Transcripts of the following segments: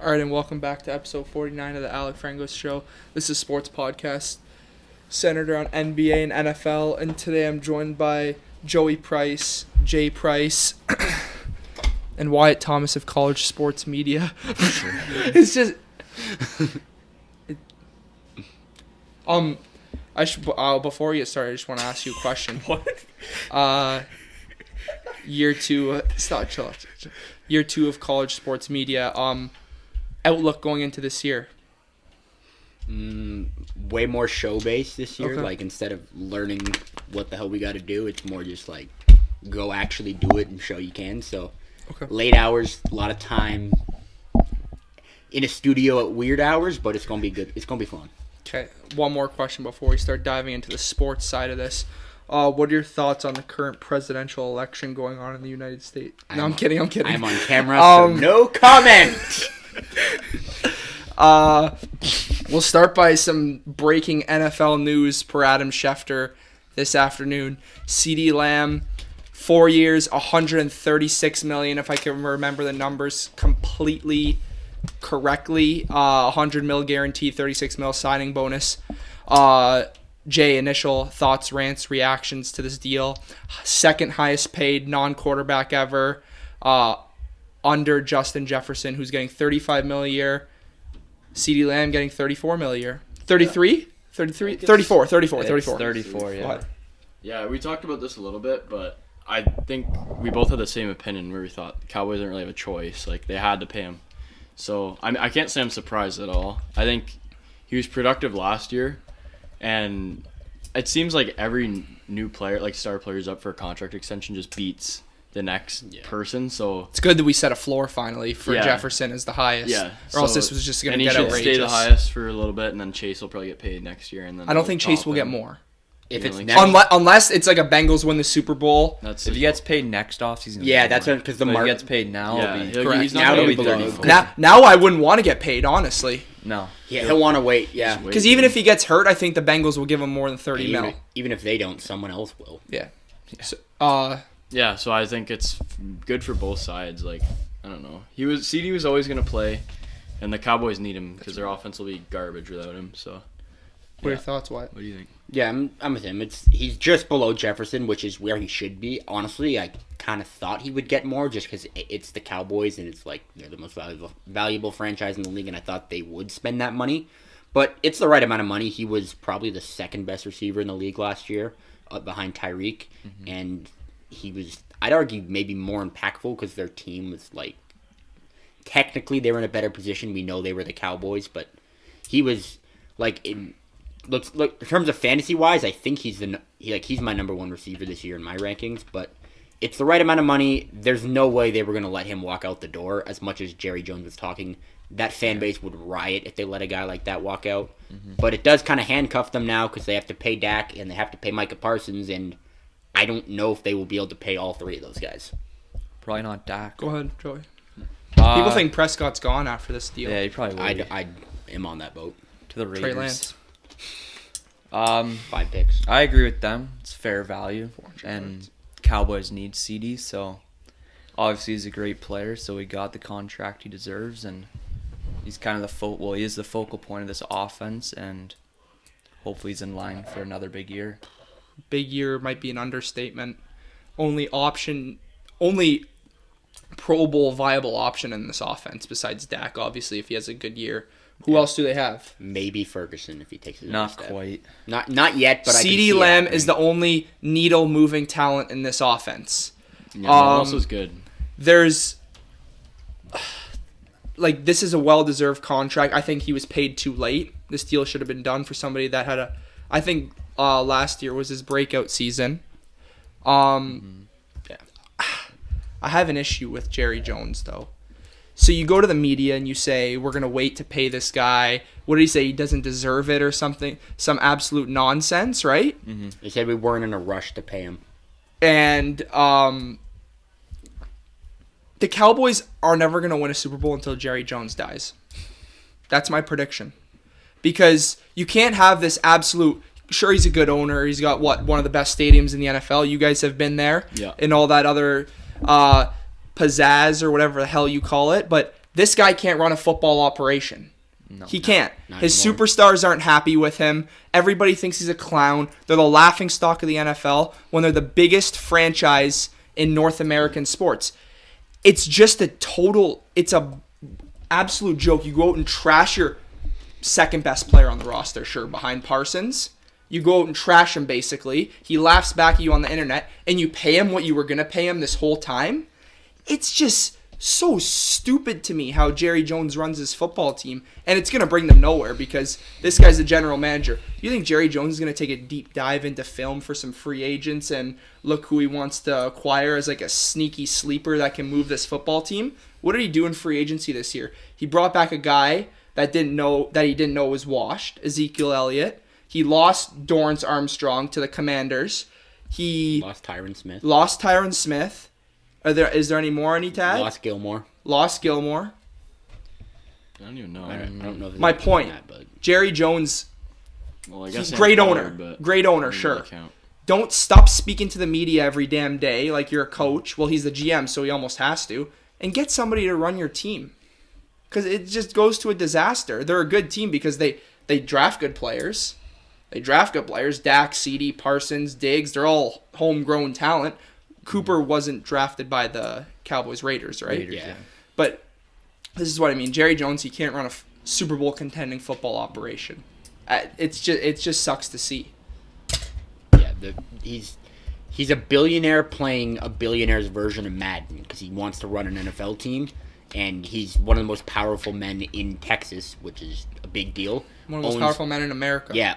All right, and welcome back to episode 49 of the Alec Frengos show. This is a sports podcast centered around NBA and NFL, and today I'm joined by Joey Price, Jay Price, and Wyatt Thomas of College Sports Media. It's just... before we get started, I just want to ask you a question. What? Year two... chill. Year 2 of College Sports Media. Outlook going into this year? Way more show-based this year. Okay. Like, instead of learning what the hell we got to do, it's more just, like, go actually do it and show you can. So, Late hours, a lot of time in a studio at weird hours, but it's going to be good. It's going to be fun. Okay, one more question before we start diving into the sports side of this. What are your thoughts on the current presidential election going on in the United States? No, I'm kidding. I'm on camera, so no comment! We'll start by some breaking NFL news per Adam Schefter this afternoon. CeeDee Lamb, 4 years, $136 million, if I can remember the numbers completely correctly. $100 million guaranteed, $36 million signing bonus. Jay, initial thoughts, rants, reactions to this deal. Second highest paid non-quarterback ever, under Justin Jefferson, who's getting $35 million a year. CeeDee Lamb getting $34 million a year. 33? 33? 34. 34, yeah. What? Yeah, we talked about this a little bit, but I think we both had the same opinion where we thought the Cowboys didn't really have a choice. Like, they had to pay him. So, I can't say I'm surprised at all. I think he was productive last year, and it seems like every new player, like star players up for a contract extension, just beats the next person. So it's good that we set a floor finally for Jefferson as the highest. Yeah. Or else this was just going to get outrageous. outrageous. Stay the highest for a little bit, and then Chase will probably get paid next year. And then I don't think Chase will get more. If it's unless it's like a Bengals win the Super Bowl. If he gets paid next offseason, that's because the market gets paid now. Correct. He's not going to be 34. Now I wouldn't want to get paid, honestly. No. Yeah, he'll want to wait. Yeah, because even if he gets hurt, I think the Bengals will give him more than $30 million. Even if they don't, someone else will. Yeah. So, so I think it's good for both sides. Like, I don't know. CeeDee was always going to play, and the Cowboys need him because their offense will be garbage without him. So, what are your thoughts, Wyatt? What do you think? Yeah, I'm with him. He's just below Jefferson, which is where he should be. Honestly, I kind of thought he would get more just because it's the Cowboys and it's like they're the most valuable franchise in the league, and I thought they would spend that money. But it's the right amount of money. He was probably the second best receiver in the league last year, behind Tyreek, and he was, I'd argue, maybe more impactful because their team was like, technically they were in a better position. We know they were the Cowboys, but he was like in terms of fantasy wise, I think he's my number one receiver this year in my rankings. But it's the right amount of money. There's no way they were going to let him walk out the door. As much as Jerry Jones was talking, that fan base would riot if they let a guy like that walk out. But it does kind of handcuff them now because they have to pay Dak and they have to pay Micah Parsons, and I don't know if they will be able to pay all three of those guys. Probably not Dak. Go ahead, Joey. People think Prescott's gone after this deal. Yeah, he probably will. I am on that boat. To the Raiders. Trey Lance. 5 picks. I agree with them. It's fair value, and Cowboys need CeeDee, so obviously he's a great player, so he got the contract he deserves, and he's kind of he is the focal point of this offense, and hopefully he's in line for another big year. Big year might be an understatement. Only Pro Bowl viable option in this offense besides Dak, obviously, if he has a good year. Who else do they have? Maybe Ferguson if he takes it. Not quite. Not yet, but CeeDee Lamb is the only needle-moving talent in this offense. Yeah, else is good. There's this is a well-deserved contract. I think he was paid too late. This deal should have been done for somebody that had I think last year was his breakout season. I have an issue with Jerry Jones, though. So you go to the media and you say, we're going to wait to pay this guy. What did he say? He doesn't deserve it or something? Some absolute nonsense, right? They said we weren't in a rush to pay him. And the Cowboys are never going to win a Super Bowl until Jerry Jones dies. That's my prediction. Because you can't have this absolute... Sure, he's a good owner. He's got, one of the best stadiums in the NFL. You guys have been there. Yeah. And all that other... pizzazz or whatever the hell you call it, but This guy can't run a football operation. No. He can't. Not His anymore. superstars aren't happy with him. Everybody thinks he's a clown. They're the laughing stock of the NFL when they're the biggest franchise in North American sports. It's just it's a absolute joke. You go out and trash your second best player on the roster, sure, behind Parsons. You go out and trash him, basically. He laughs back at you on the internet, and you pay him what you were going to pay him this whole time. It's just so stupid to me how Jerry Jones runs his football team, and it's going to bring them nowhere because this guy's the general manager. You think Jerry Jones is going to take a deep dive into film for some free agents and look who he wants to acquire as like a sneaky sleeper that can move this football team? What did he do in free agency this year? He brought back a guy that he didn't know was washed, Ezekiel Elliott. He lost Dorrance Armstrong to the Commanders. He Lost Tyron Smith. Is there any more on ETAD? Lost Gilmore. I don't even know. I don't know if there's My anything point. on that, but Jerry Jones, Well, I he's guess a great Aaron owner. Pollard, but Great owner, doesn't sure. really count. Don't stop speaking to the media every damn day like you're a coach. Well, he's the GM, so he almost has to. And get somebody to run your team. Because it just goes to a disaster. They're a good team because they draft good players. Dak, CD, Parsons, Diggs, they're all homegrown talent. Cooper wasn't drafted by the Cowboys Raiders, right? yeah. But this is what I mean. Jerry Jones, he can't run a Super Bowl contending football operation. It just sucks to see. Yeah, he's a billionaire playing a billionaire's version of Madden because he wants to run an NFL team, and he's one of the most powerful men in Texas, which is a big deal. One of the most powerful men in America. Yeah,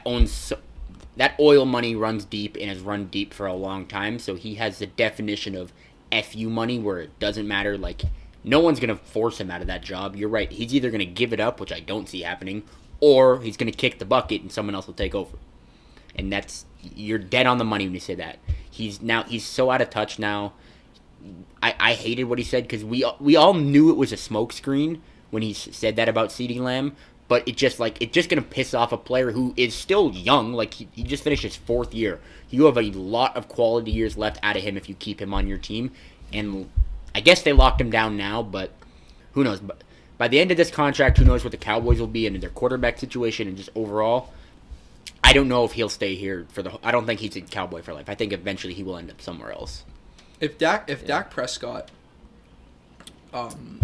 that oil money runs deep and has run deep for a long time, so he has the definition of FU money where it doesn't matter. Like, no one's going to force him out of that job. You're right. He's either going to give it up, which I don't see happening, or he's going to kick the bucket and someone else will take over. And you're dead on the money when you say that. He's so out of touch now. I hated what he said because we all knew it was a smokescreen when he said that about CeeDee Lamb. But it's just gonna piss off a player who is still young. Like he just finished his 4th year. You have a lot of quality years left out of him if you keep him on your team. And I guess they locked him down now, but who knows? But by the end of this contract, who knows what the Cowboys will be and their quarterback situation and just overall. I don't know if he'll stay here I don't think he's a Cowboy for life. I think eventually he will end up somewhere else. If Dak Prescott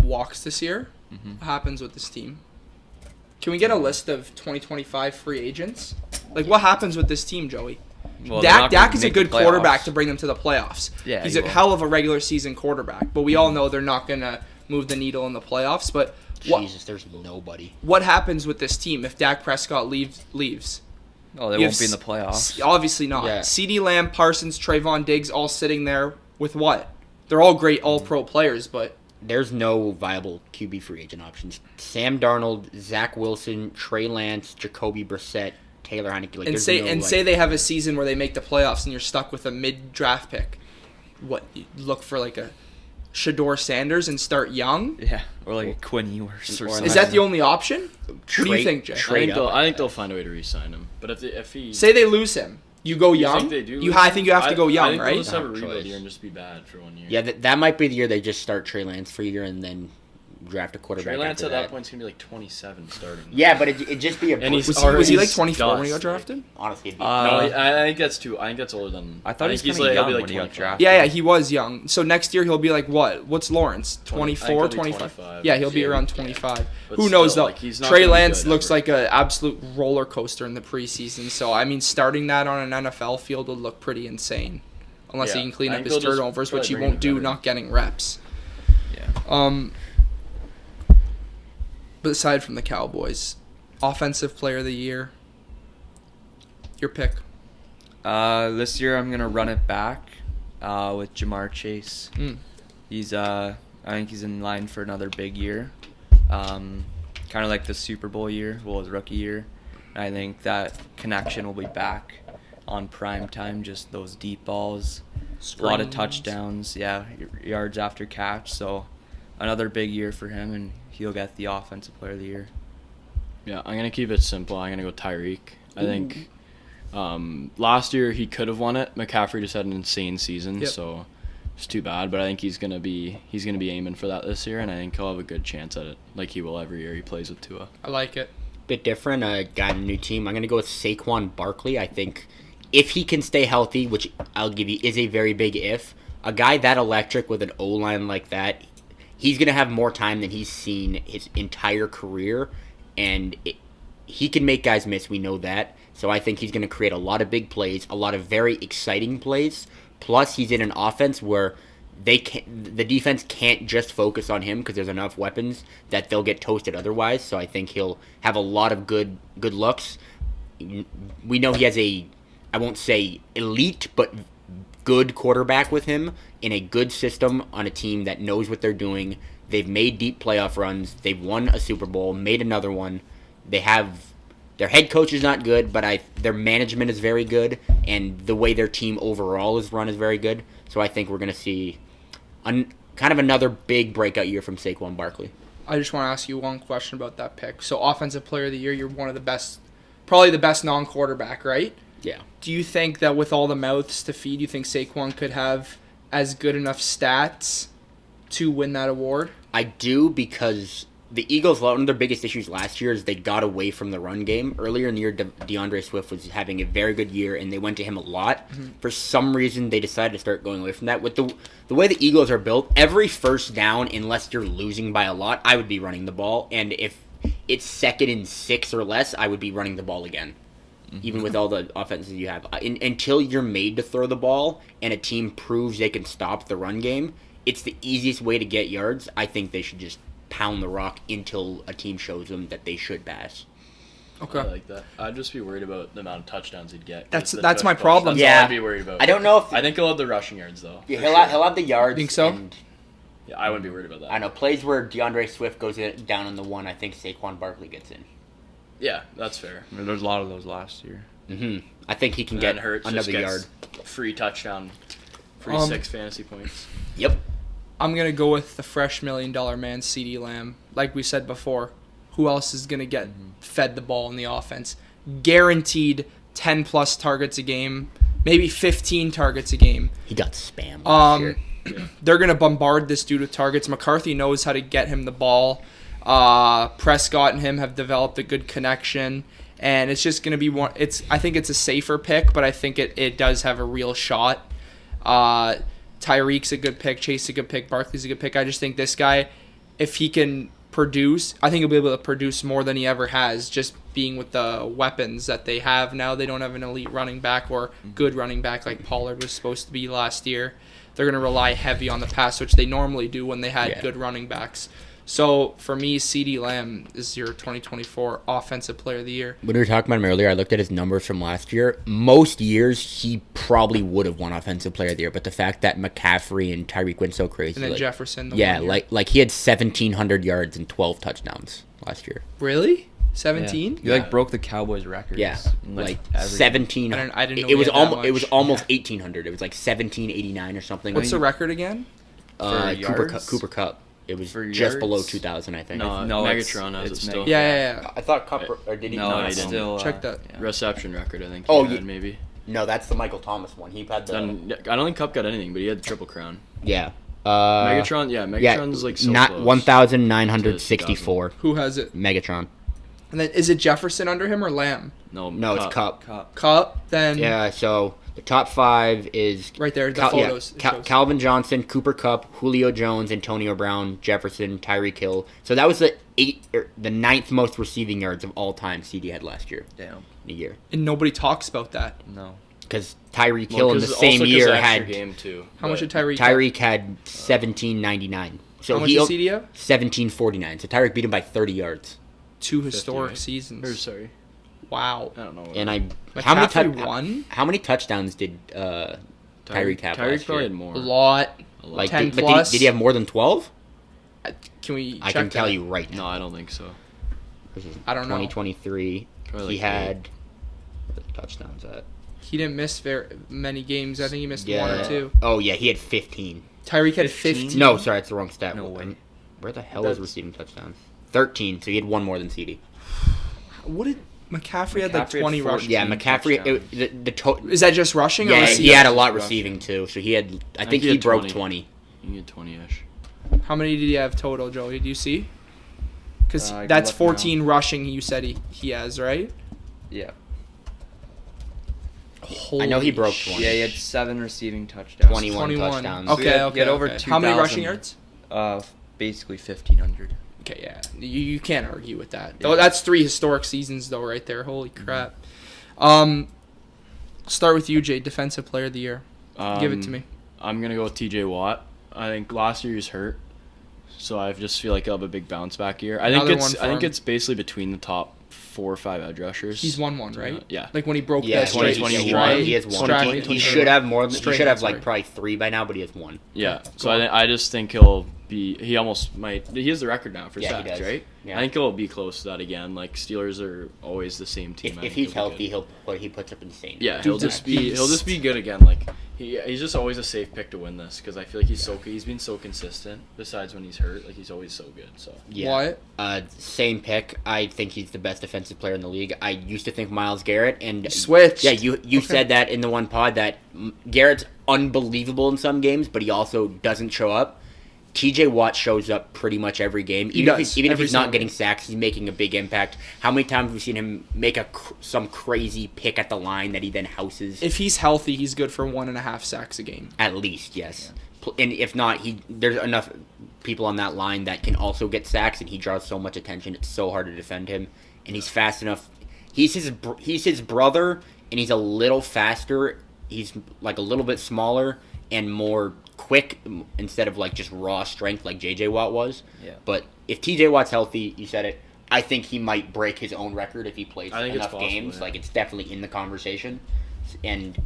walks this year, what happens with this team? Can we get a list of 2025 free agents? Like, what happens with this team, Joey? Well, they're not Dak gonna is a make the good quarterback playoffs. to bring them to the playoffs. Yeah, he's he a will. hell of a regular season quarterback, but we all know they're not going to move the needle in the playoffs. But Jesus, there's nobody. what happens with this team if Dak Prescott leaves? Oh, they You won't have be in the playoffs. Obviously not. Yeah. CeeDee Lamb, Parsons, Trayvon Diggs all sitting there with what? They're all great all-pro players, but There's no viable QB free agent options. Sam Darnold, Zach Wilson, Trey Lance, Jacoby Brissett, Taylor Heineke. Like, say they have a season where they make the playoffs and you're stuck with a mid-draft pick. What, you look for like a Shador Sanders and start young? Yeah, or like a Quinn Ewers or Or something. Is that the only option? What do you think, Jay? I think they'll find a way to re-sign him. But if he Say they lose him. You go You young? think they do I think you have to go I young, think right? They'll just have a No rebuild choice. year and just be bad for 1 year. Yeah, that might be the year they just start Trey Lance for a year and then draft a quarterback. Trey Lance after at that point is gonna be like 27 starting. Yeah, but it'd just be a. And he's Was already he like 24 when he got dust. drafted? honestly. It'd be, No, I think that's too. I think that's older than. I thought he think was kinda he'll young be when he got 25. drafted. Yeah, he was young. So next year he'll be like what? What's Lawrence? 24, I think he'll be 25? 25. Yeah, he'll be Yeah, around yeah. 25. But Who knows still, though? like, he's not Trey gonna be Lance good looks ever. like an absolute roller coaster in the preseason. So I mean, starting that on an NFL field would look pretty insane, unless he Yeah, can clean I up think his they'll just turnovers, probably which he bring won't in do, better. not getting reps. Yeah. But aside from the Cowboys, offensive player of the year, your pick. This year I'm gonna run it back with Jamar Chase. He's I think he's in line for another big year, kind of like the Super Bowl year, his rookie year. And I think that connection will be back on prime time. Just those deep balls, a lot of Screens. touchdowns, yards after catch. So another big year for him, and he'll get the offensive player of the year. Yeah, I'm gonna keep it simple. I'm gonna go Tyreek. I think last year he could have won it. McCaffrey just had an insane season, Yep. so It's too bad, but I think he's gonna be aiming for that this year, and I think he'll have a good chance at it, like he will every year he plays with Tua. I like it. Bit different. Got a new team. I'm gonna go with Saquon Barkley. I think if he can stay healthy, which I'll give you is a very big if, a guy that electric with an O line like that, he's gonna have more time than he's seen his entire career, and he can make guys miss. We know that. So I think he's gonna create a lot of big plays, a lot of very exciting plays. Plus, he's in an offense where the defense can't just focus on him because there's enough weapons that they'll get toasted otherwise. So I think he'll have a lot of good looks. We know he has I won't say elite, but good quarterback with him in a good system on a team that knows what they're doing. They've made deep playoff runs. They've won a Super Bowl, made another one. Their head coach is not good, but their management is very good, and the way their team overall is run is very good. So I think we're going to see kind of another big breakout year from Saquon Barkley. I just want to ask you one question about that pick. So offensive player of the year, you're one of the best, probably the best non-quarterback, right? Yeah. Do you think that with all the mouths to feed, you think Saquon could have as good enough stats to win that award? I do, because the Eagles, one of their biggest issues last year is they got away from the run game. Earlier in the year, DeAndre Swift was having a very good year, and they went to him a lot. Mm-hmm. For some reason, they decided to start going away from that. With the way the Eagles are built, every first down, unless you're losing by a lot, I would be running the ball. And if it's 2nd and 6 or less, I would be running the ball again. Mm-hmm. Even with all the offenses you have. Until you're made to throw the ball and a team proves they can stop the run game, it's the easiest way to get yards. I think they should just pound the rock until a team shows them that they should pass. Okay. I like that. I'd just be worried about the amount of touchdowns he'd get. That's my problem. That's all I'd be worried about. I don't know if... I think he'll have the rushing yards, though. Yeah, he'll have the yards. Think so? Yeah, I wouldn't be worried about that. I know. Plays where DeAndre Swift goes down on the one, I think Saquon Barkley gets in. Yeah, that's fair. I mean, there's a lot of those last year. Mm-hmm. I think he can get another yard. Free touchdown. Free 6 fantasy points. Yep. I'm going to go with the fresh $1 million man, CeeDee Lamb. Like we said before, who else is going to get fed the ball in the offense? Guaranteed 10-plus targets a game, maybe 15 targets a game. He got spammed last year. They're going to bombard this dude with targets. McCarthy knows how to get him the ball. Prescott and him have developed a good connection. And it's just going to be one. I think it's a safer pick, but I think it does have a real shot. Tyreek's a good pick. Chase a good pick. Barkley's a good pick. I just think this guy, if he can produce, I think he'll be able to produce more than he ever has, just being with the weapons that they have now. They don't have an elite running back or good running back like Pollard was supposed to be last year. They're going to rely heavy on the pass, which they normally do when they had good running backs. So, for me, CeeDee Lamb is your 2024 Offensive Player of the Year. When we were talking about him earlier, I looked at his numbers from last year. Most years, he probably would have won Offensive Player of the Year, but the fact that McCaffrey and Tyreek went so crazy. And then Jefferson. Like he had 1,700 yards and 12 touchdowns last year. Really? 17? Yeah. He broke the Cowboys records. Yeah, like 17. I didn't know it was almost. much. It was almost 1,800. It was like 1789 or something. What's the record again? Cooper Cup. It was for just yards? below 2,000, I think. No, Megatron has it it's still. Yeah. I thought Cup or did he? No, not? it's still Check that. Yeah. Reception record, I think. Maybe. No, that's the Michael Thomas one. He had the. I don't think Cup got anything, but he had the Triple Crown. Yeah. Megatron's like so not close. 1,964. Who has it? Megatron. And then is it Jefferson under him or Lamb? No, it's Cup. Cup, then... Yeah, so the top 5 is... Right there, the photos. Calvin Johnson, Cooper Cup, Julio Jones, Antonio Brown, Jefferson, Tyreek Hill. So that was the 9th most receiving yards of all time CD had last year. Damn. In a year. And nobody talks about that. No. Because Tyreek Hill in the same year had... game too. How much did Tyreek Tyreek had 1799. So how much did CD have? 1749. So Tyreek beat him by 30 yards. 2 historic 50, seasons. Or, sorry. Wow. I don't know. And How many touchdowns did Tyreek have last year? Tyreek probably had more. A lot. Like 10 but plus. did he have more than 12? Can we? I can tell you right now. No, I don't think so. This is I don't know. 2023. Probably He like had where the touchdowns at. He didn't miss very many games. I think he missed 1 or 2. Oh yeah, he had 15. Tyreek had 15. No, sorry, that's the wrong stat. No way. Where the hell is receiving touchdowns? 13. So he had 1 more than CD. What did McCaffrey had like McCaffrey had 20 rushing. Yeah, 14 McCaffrey. touchdowns. Is that just rushing or Yeah, receiving? he had a lot Rushing. receiving too. So he had. I think think he he had broke 20. 20. You get 20-ish. How many did he have total, Joey? Do you see? Because I can that's look 14 rushing you said he has, right? Yeah. I know he Holy broke shit. 20. Yeah, he had 7 receiving touchdowns. 21 touchdowns. Okay, So he had- okay. he had over okay. How many 2,000. rushing yards? Basically 1,500. Okay, yeah. You can't argue with that. Yeah. Oh, that's 3 historic seasons, though, right there. Holy crap. Start with you, Jay. Defensive Player of the Year. Give it to me. I'm gonna go with TJ Watt. I think last year he was hurt, so I just feel like he'll have a big bounce back year. I think Another one for him. it's basically between the top 4 or 5 edge rushers. He's won one, right? Yeah. Like when he broke Yeah, that straight. 2021. He has one. Strike. He should have more. He Straight should have head, like sorry. probably 3 by now, but he has 1. Yeah. Go So on. I just think he'll be. He almost might. He has the record now for Yeah, he sacks, does. right? Yeah. I think he'll be close to that again. Like Steelers are always the same team. I If think he's he'll be healthy, good. he puts up insane. Yeah, Dude, he'll that just be beast. good again. Like he's just always a safe pick to win this because I feel like he's been so consistent. Besides when he's hurt, like he's always so good. So Yeah. What? Same pick. I think he's the best defensive player in the league. I used to think Myles Garrett, and Switched. Yeah, you Okay. said that in the one pod that Garrett's unbelievable in some games, but he also doesn't show up. TJ Watt shows up pretty much every game. He Even does, if every he's not single getting game. sacks, he's making a big impact. How many times have we seen him make some crazy pick at the line that he then houses? If he's healthy, he's good for 1.5 sacks a game. At least, yes. And if not, there's enough people on that line that can also get sacks, and he draws so much attention. It's so hard to defend him, and he's fast enough. He's his brother, and he's a little faster. He's like a little bit smaller and more quick instead of like just raw strength like JJ Watt was. Yeah. But if TJ Watt's healthy, you said it. I think he might break his own record if he plays I think it's enough possible, games. yeah. Like it's definitely in the conversation, and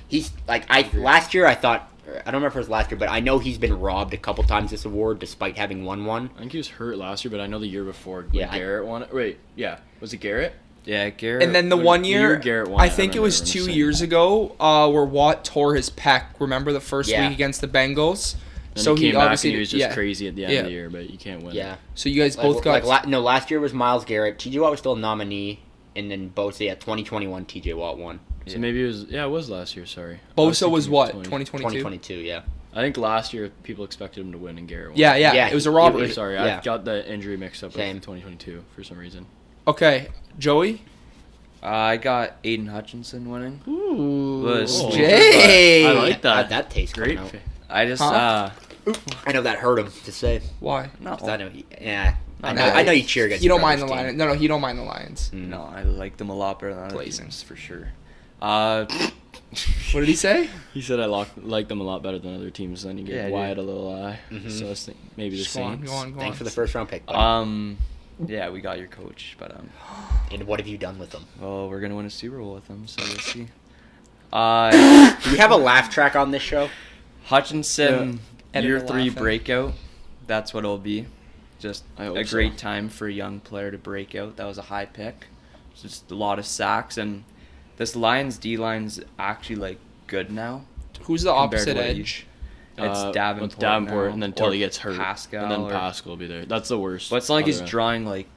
he's like last year I thought. I don't remember if it was last year, but I know he's been robbed a couple times this award despite having won one. I think he was hurt last year, but I know the year before when Yeah, Garrett won it. Wait, yeah, was it Garrett? Yeah, Garrett. And then the When- one the year, year Garrett won I it, I think it was remember 2 him saying years ago, where Watt tore his pec. Remember the first Yeah. week against the Bengals? And So he came back obviously and he was just yeah. crazy at the end Yeah. of the year, but you can't win. Yeah, So you guys both got last year was Myles Garrett. TJ Watt was still a nominee, and then Bosa. Yeah, 2021 TJ Watt won. So maybe it was last year. Sorry. Bosa was what? 2020. 2022. 2022. Yeah. I think last year people expected him to win and Garrett won. Yeah, yeah, Yeah, it was a he- robbery. Sorry, Yeah. I got the injury mixed up Same. with 2022 for some reason. Okay, Joey. I got Aiden Hutchinson winning. Ooh, Was- Jay. I like that. How'd that taste Great. coming out? I just Huh? I know that hurt him to say. Why? no, 'Cause I know. Yeah. I know. No, I know you cheer against. You don't your mind the brother's Lions. No, he don't mind the Lions. team. no, I like them a lot better than other Blazing. teams for sure. What did he say? He said I like them a lot better than other teams. Then you Yeah, gave dude. Wyatt a little eye. Mhm. So I was thinking maybe the Just go on, Saints. go on, go Thanks on. for the first round pick. buddy. Yeah, we got your coach, but And what have you done with them? well, we're gonna win a Super Bowl with them, so we'll see. Do we have a laugh track on this show? Hutchinson, Yeah. year Editor 3 laughing. breakout. That's what it'll be. Just I hope a so. great time for a young player to break out. That was a high pick. Just a lot of sacks, and this Lions D line's actually like good now. Who's the Compared to opposite what edge? It's Davenport, With Davenport, now, and then until or he gets hurt, Pascal, and then or- Pascal will be there. That's the worst. But it's not like he's other end. drawing like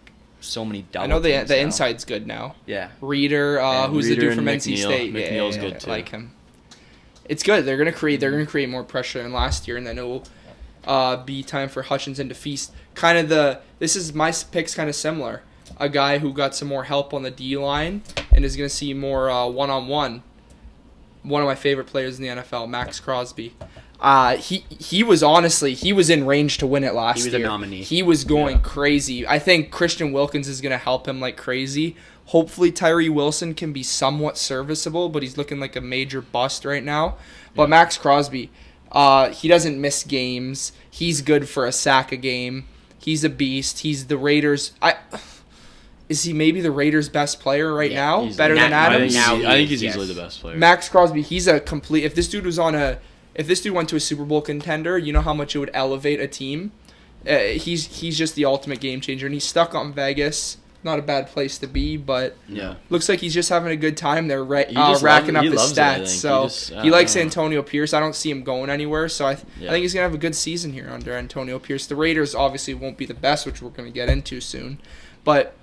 so many double. I know the teams now. inside's good now. Yeah. Reader, And who's the Reader dude from and NC McNeil. State? McNeil's yeah, good, I too. like him. It's good. They're gonna create more pressure than last year, and then it will be time for Hutchinson to feast. This is my pick's kind of similar. A guy who got some more help on the D line and is gonna see more one-on-one. One of my favorite players in the NFL, Max Crosby. He was in range to win it last year. He was a nominee. He was going Yeah. crazy. I think Christian Wilkins is going to help him like crazy. Hopefully Tyree Wilson can be somewhat serviceable, but he's looking like a major bust right now. But Max Crosby, he doesn't miss games. He's good for a sack a game. He's a beast. He's the Raiders. Is he maybe the Raiders' best player right Yeah, now? He's- Better than Now- Adams? now I think he is, he's easily yes. the best player. Max Crosby, he's a complete. If this dude went to a Super Bowl contender, you know how much it would elevate a team. He's just the ultimate game changer, and he's stuck on Vegas. Not a bad place to be, but Yeah. looks like he's just having a good time there, He just racking loves- up he his loves it, I stats. think. So He just- I he likes don't know. Antonio Pierce. I don't see him going anywhere. So I Yeah. think he's gonna have a good season here under Antonio Pierce. The Raiders obviously won't be the best, which we're gonna get into soon, but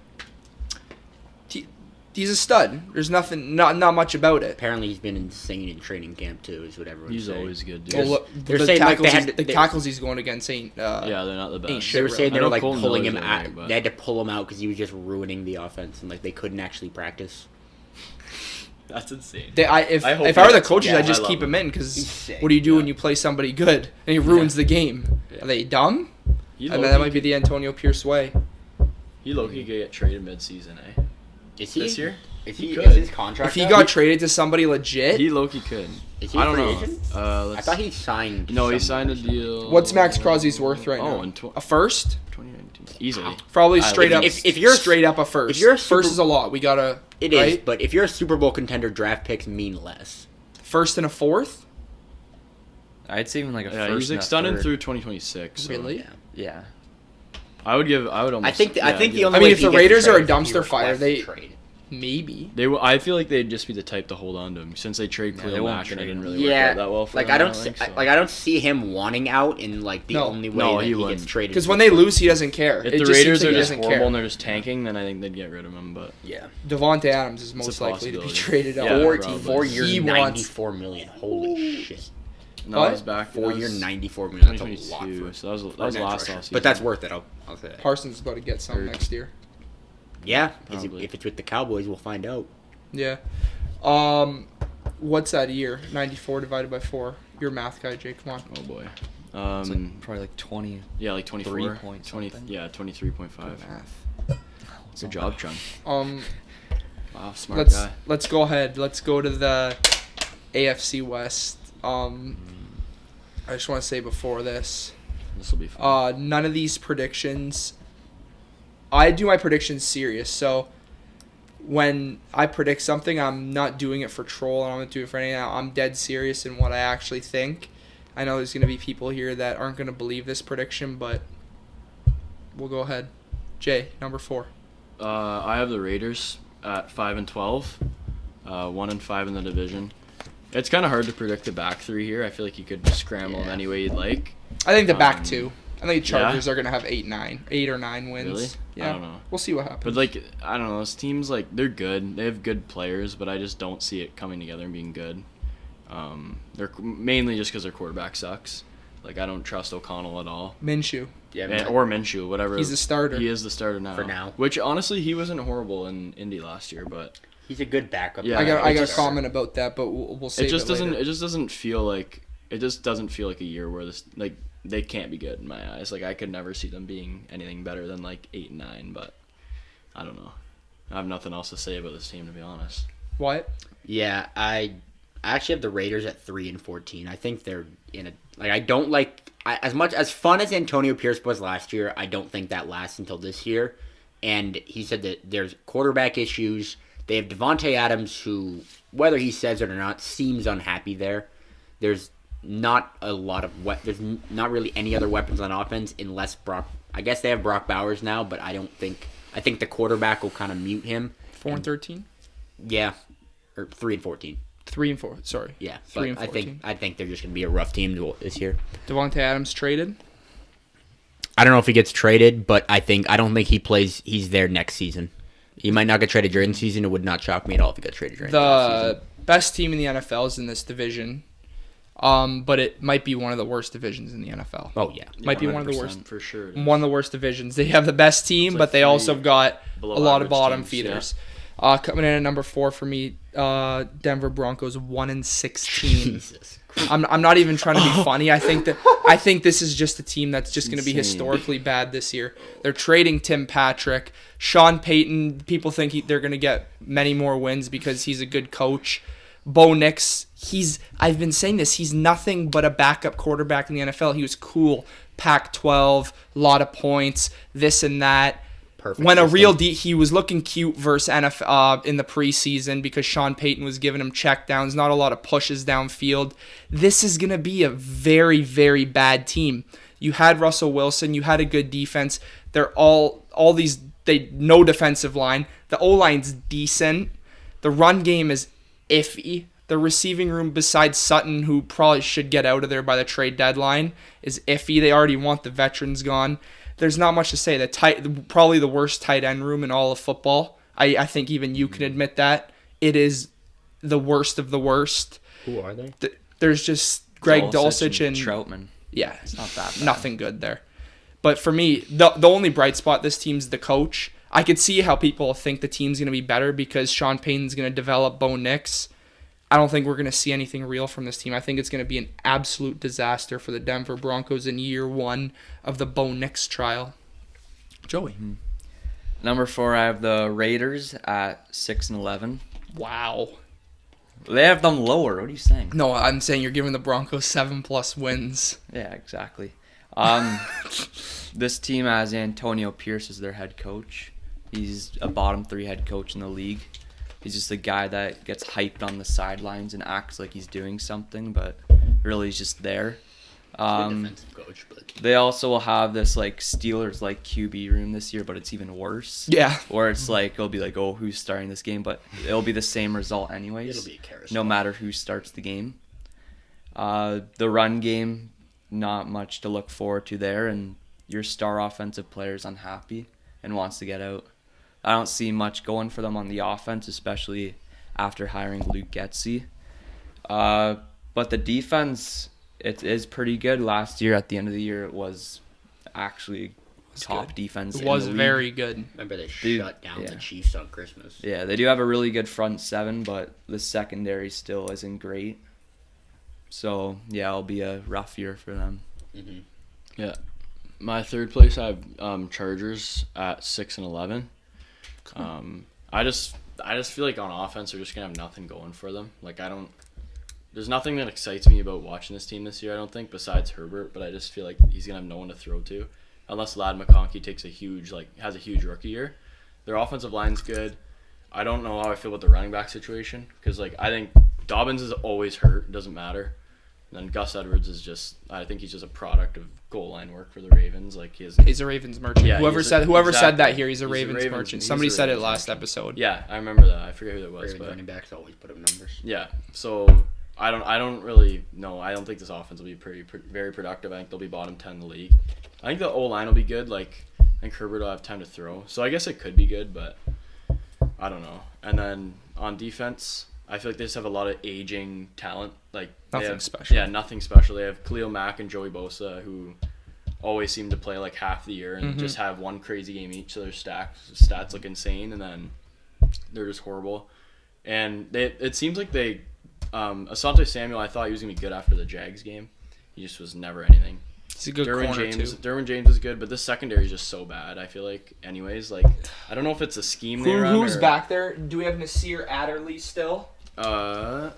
He's a stud. There's not much about it. Apparently, he's been insane in training camp too. Is what everyone's He's saying. always good, dude. Well, look, They're the saying, like, tackles, they the tackles he's going against ain't. Yeah, they're not the best. They were saying I they know were like Cole pulling Miller's him alright, out. but- They had to pull him out because he was just ruining the offense, and like they couldn't actually practice. That's insane. If I hope I were he the gets coaches, some. I'd just I love keep him him. in because He's sick. what do you do when Yeah. you play somebody good and he ruins the game? Are they dumb? He I mean, that might be the Antonio Pierce way. Low-key could get traded mid-season, eh? Is he This year? Is He he? could. Is his contract? If he up? got traded to somebody legit, He low-key could. Is he I a don't free know. agent? Let's I thought he signed. No, he somewhere. signed a deal. what's Max Crosby's worth right now? Oh, in A first? 2019. Easily. Probably I straight would- up. if you're- straight up a first. if you're a first super- is a lot. We gotta. It is, right? but if you're a Super Bowl contender, draft picks mean less. First and a fourth. I'd say even like a Yeah, first he's and a extended third. through 2026. So Really? Yeah. Yeah. I would almost. I think the give- only I mean, way if he the gets Raiders are a traded is if he dumpster fire, requests they- a trade. Maybe. I feel like they'd just be the type to hold on to him since they trade Yeah, Khalil they won't Mack and it trade didn't him. really work Yeah, out that well for like them. I don't, think, so. I don't see him wanting out in like the No. only way No, that he he gets wouldn't. traded. Because when they lose, he doesn't care. If It the just seems Raiders like are he just doesn't horrible care. and they're just tanking, then I think they'd get rid of him. But yeah, Devontae Adams is most a likely to be possibility. traded out. Yeah, four, probably. 4 year, He wants- $94 million. Holy shit! no, What? he's back. 4 That year, was $94 million. That's a lot 2022. for So that was for an edge last rusher. off season. But that's worth it. I'll say that. Parsons is about to get some Third. next year. Yeah, Probably. if it's with the Cowboys, we'll find out. Yeah. What's that year? 94 divided by 4. You're a math guy, Jake. Come on. Oh boy. It's like probably like 20. Yeah, like 24. 3 point 20. something. Yeah, 23.5. Math. Good job, Chun. Wow, smart guy. Let's go ahead. Let's go to the AFC West. I just want to say before this, This will be fun. none of these predictions. I do my predictions serious, so when I predict something, I'm not doing it for troll and I'm not doing it for anything. I'm dead serious in what I actually think. I know there's going to be people here that aren't going to believe this prediction, but we'll go ahead. Jay, number 4. I have the Raiders at 5-12, 1-5 in the division. It's kind of hard to predict the back three here. I feel like you could scramble them any way you'd like. I think the back Um, 2. I think the Chargers are going to have 8 or 9 wins. Really? Yeah. I don't know. We'll see what happens. But like, I don't know. Those teams, like, they're good. They have good players, but I just don't see it coming together and being good. They're mainly just because their quarterback sucks. Like, I don't trust O'Connell at all. Minshew. Yeah, Or Minshew, whatever. He's the starter. He is the starter now. For now. Which, honestly, he wasn't horrible in Indy last year, but he's a good backup. Yeah, I got a It's- comment about that, but we'll save it just doesn't. later. It just doesn't feel like. It just doesn't feel like a year where this like they can't be good in my eyes. Like I could never see them being anything better than like 8-9. But I don't know. I have nothing else to say about this team, to be honest. What? Yeah, I actually have the Raiders at 3-14. I think they're in a like. I don't like as much as fun as Antonio Pierce was last year. I don't think that lasts until this year. And he said that there's quarterback issues. They have Devontae Adams, who, whether he says it or not, seems unhappy there. There's not a lot of there's not really any other weapons on offense unless Brock. I guess they have Brock Bowers now, but I think the quarterback will kind of mute him. 4-13. Yeah, or 3-14. 3-4. Sorry. Yeah, 3 but and 14. I think they're just gonna be a rough team this year. Devontae Adams traded. I don't know if he gets traded, but I don't think he plays. He's there next season. He might not get traded during the season. It would not shock me at all if he got traded during the season. The best team in the NFL is in this division, but it might be one of the worst divisions in the NFL. Oh yeah, Might be one of the 100% worst. for sure. One of the worst divisions. They have the best team, It's but like they also have got a below lot of average bottom teams, feeders. Coming in at number 4 for me, Denver Broncos 1-16. Jesus. I'm not even trying to be funny. I think this is just a team that's just going to be Insane. historically bad this year. They're trading Tim Patrick, Sean Payton. People think they're going to get many more wins because he's a good coach. Bo Nix, I've been saying this. He's nothing but a backup quarterback in the NFL. He was cool, Pac-12, a lot of points, this and that. Perfect. When a system. real he was looking cute versus NFL in the preseason because Sean Payton was giving him checkdowns, not a lot of pushes downfield. This is going to be a very, very bad team. You had Russell Wilson, you had a good defense. They're no defensive line. The O-line's decent. The run game is iffy. The receiving room, besides Sutton, who probably should get out of there by the trade deadline, is iffy. They already want the veterans gone. There's not much to say. Probably the worst tight end room in all of football. I think even you can admit that. It is the worst of the worst. Who are they? There's just Greg Dulcich and Troutman. Yeah, It's not that bad. nothing good there. But for me, the only bright spot this team's the coach. I could see how people think the team's going to be better because Sean Payton's going to develop Bo Nix. I don't think we're going to see anything real from this team. I think it's going to be an absolute disaster for the Denver Broncos in year 1 of the Bo Nix trial. Joey. Number 4, I have the Raiders at 6-11. Wow. They have them lower. What are you saying? No, I'm saying you're giving the Broncos 7+ wins. Yeah, exactly. This team has Antonio Pierce as their head coach. He's a bottom 3 head coach in the league. He's just a guy that gets hyped on the sidelines and acts like he's doing something, but really he's just there. Defensive coach, but They also will have this like Steelers like QB room this year, but it's even worse. Yeah. Or it's like it'll be like, oh, who's starting this game? But it'll be the same result anyways. it'll be a carousel. No matter who starts the game. The run game, not much to look forward to there, and your star offensive player is unhappy and wants to get out. I don't see much going for them on the offense, especially after hiring Luke Getsy. But the defense, it is pretty good. Last year, at the end of the year, it was actually top defense. It in was the league. very good. Remember they Dude, shut down yeah. the Chiefs on Christmas. Yeah, they do have a really good front 7, but the secondary still isn't great. So, yeah, it'll be a rough year for them. Mm-hmm. Yeah. My third place, I have Chargers at 6-11. I just feel like on offense they're just gonna have nothing going for them. Like there's nothing that excites me about watching this team this year. I don't think besides Herbert, but I just feel like he's gonna have no one to throw to, unless Ladd McConkey has a huge rookie year. Their offensive line's good. I don't know how I feel about the running back situation because I think Dobbins is always hurt. It doesn't matter. And then Gus Edwards is I think he's just a product of goal line work for the Ravens. Like He's a Ravens merchant. Yeah, whoever said that here, he's a Ravens Ravens merchant. he's Somebody a said it Ravens last merchant. episode. Yeah, I remember that. I forget who that was, Ravens but running backs always put up numbers. yeah. So I don't really know. I don't think this offense will be very productive. I think they'll be bottom 10 in the league. I think the O line will be good. I think Herbert will have time to throw. So I guess it could be good, but I don't know. And then on defense, I feel like they just have a lot of aging talent. Nothing special. Yeah, nothing special. They have Khalil Mack and Joey Bosa, who always seem to play half the year and just have one crazy game each. So their stats look insane, and then they're just horrible. And it seems like Asante Samuel, I thought he was gonna be good after the Jags game. He just was never anything. He's a good corner too. Derwin James is good, but this secondary is just so bad. I feel like, anyways, I don't know if it's a scheme they run. Who's back there? Do we have Nasir Adderley still? Derwin.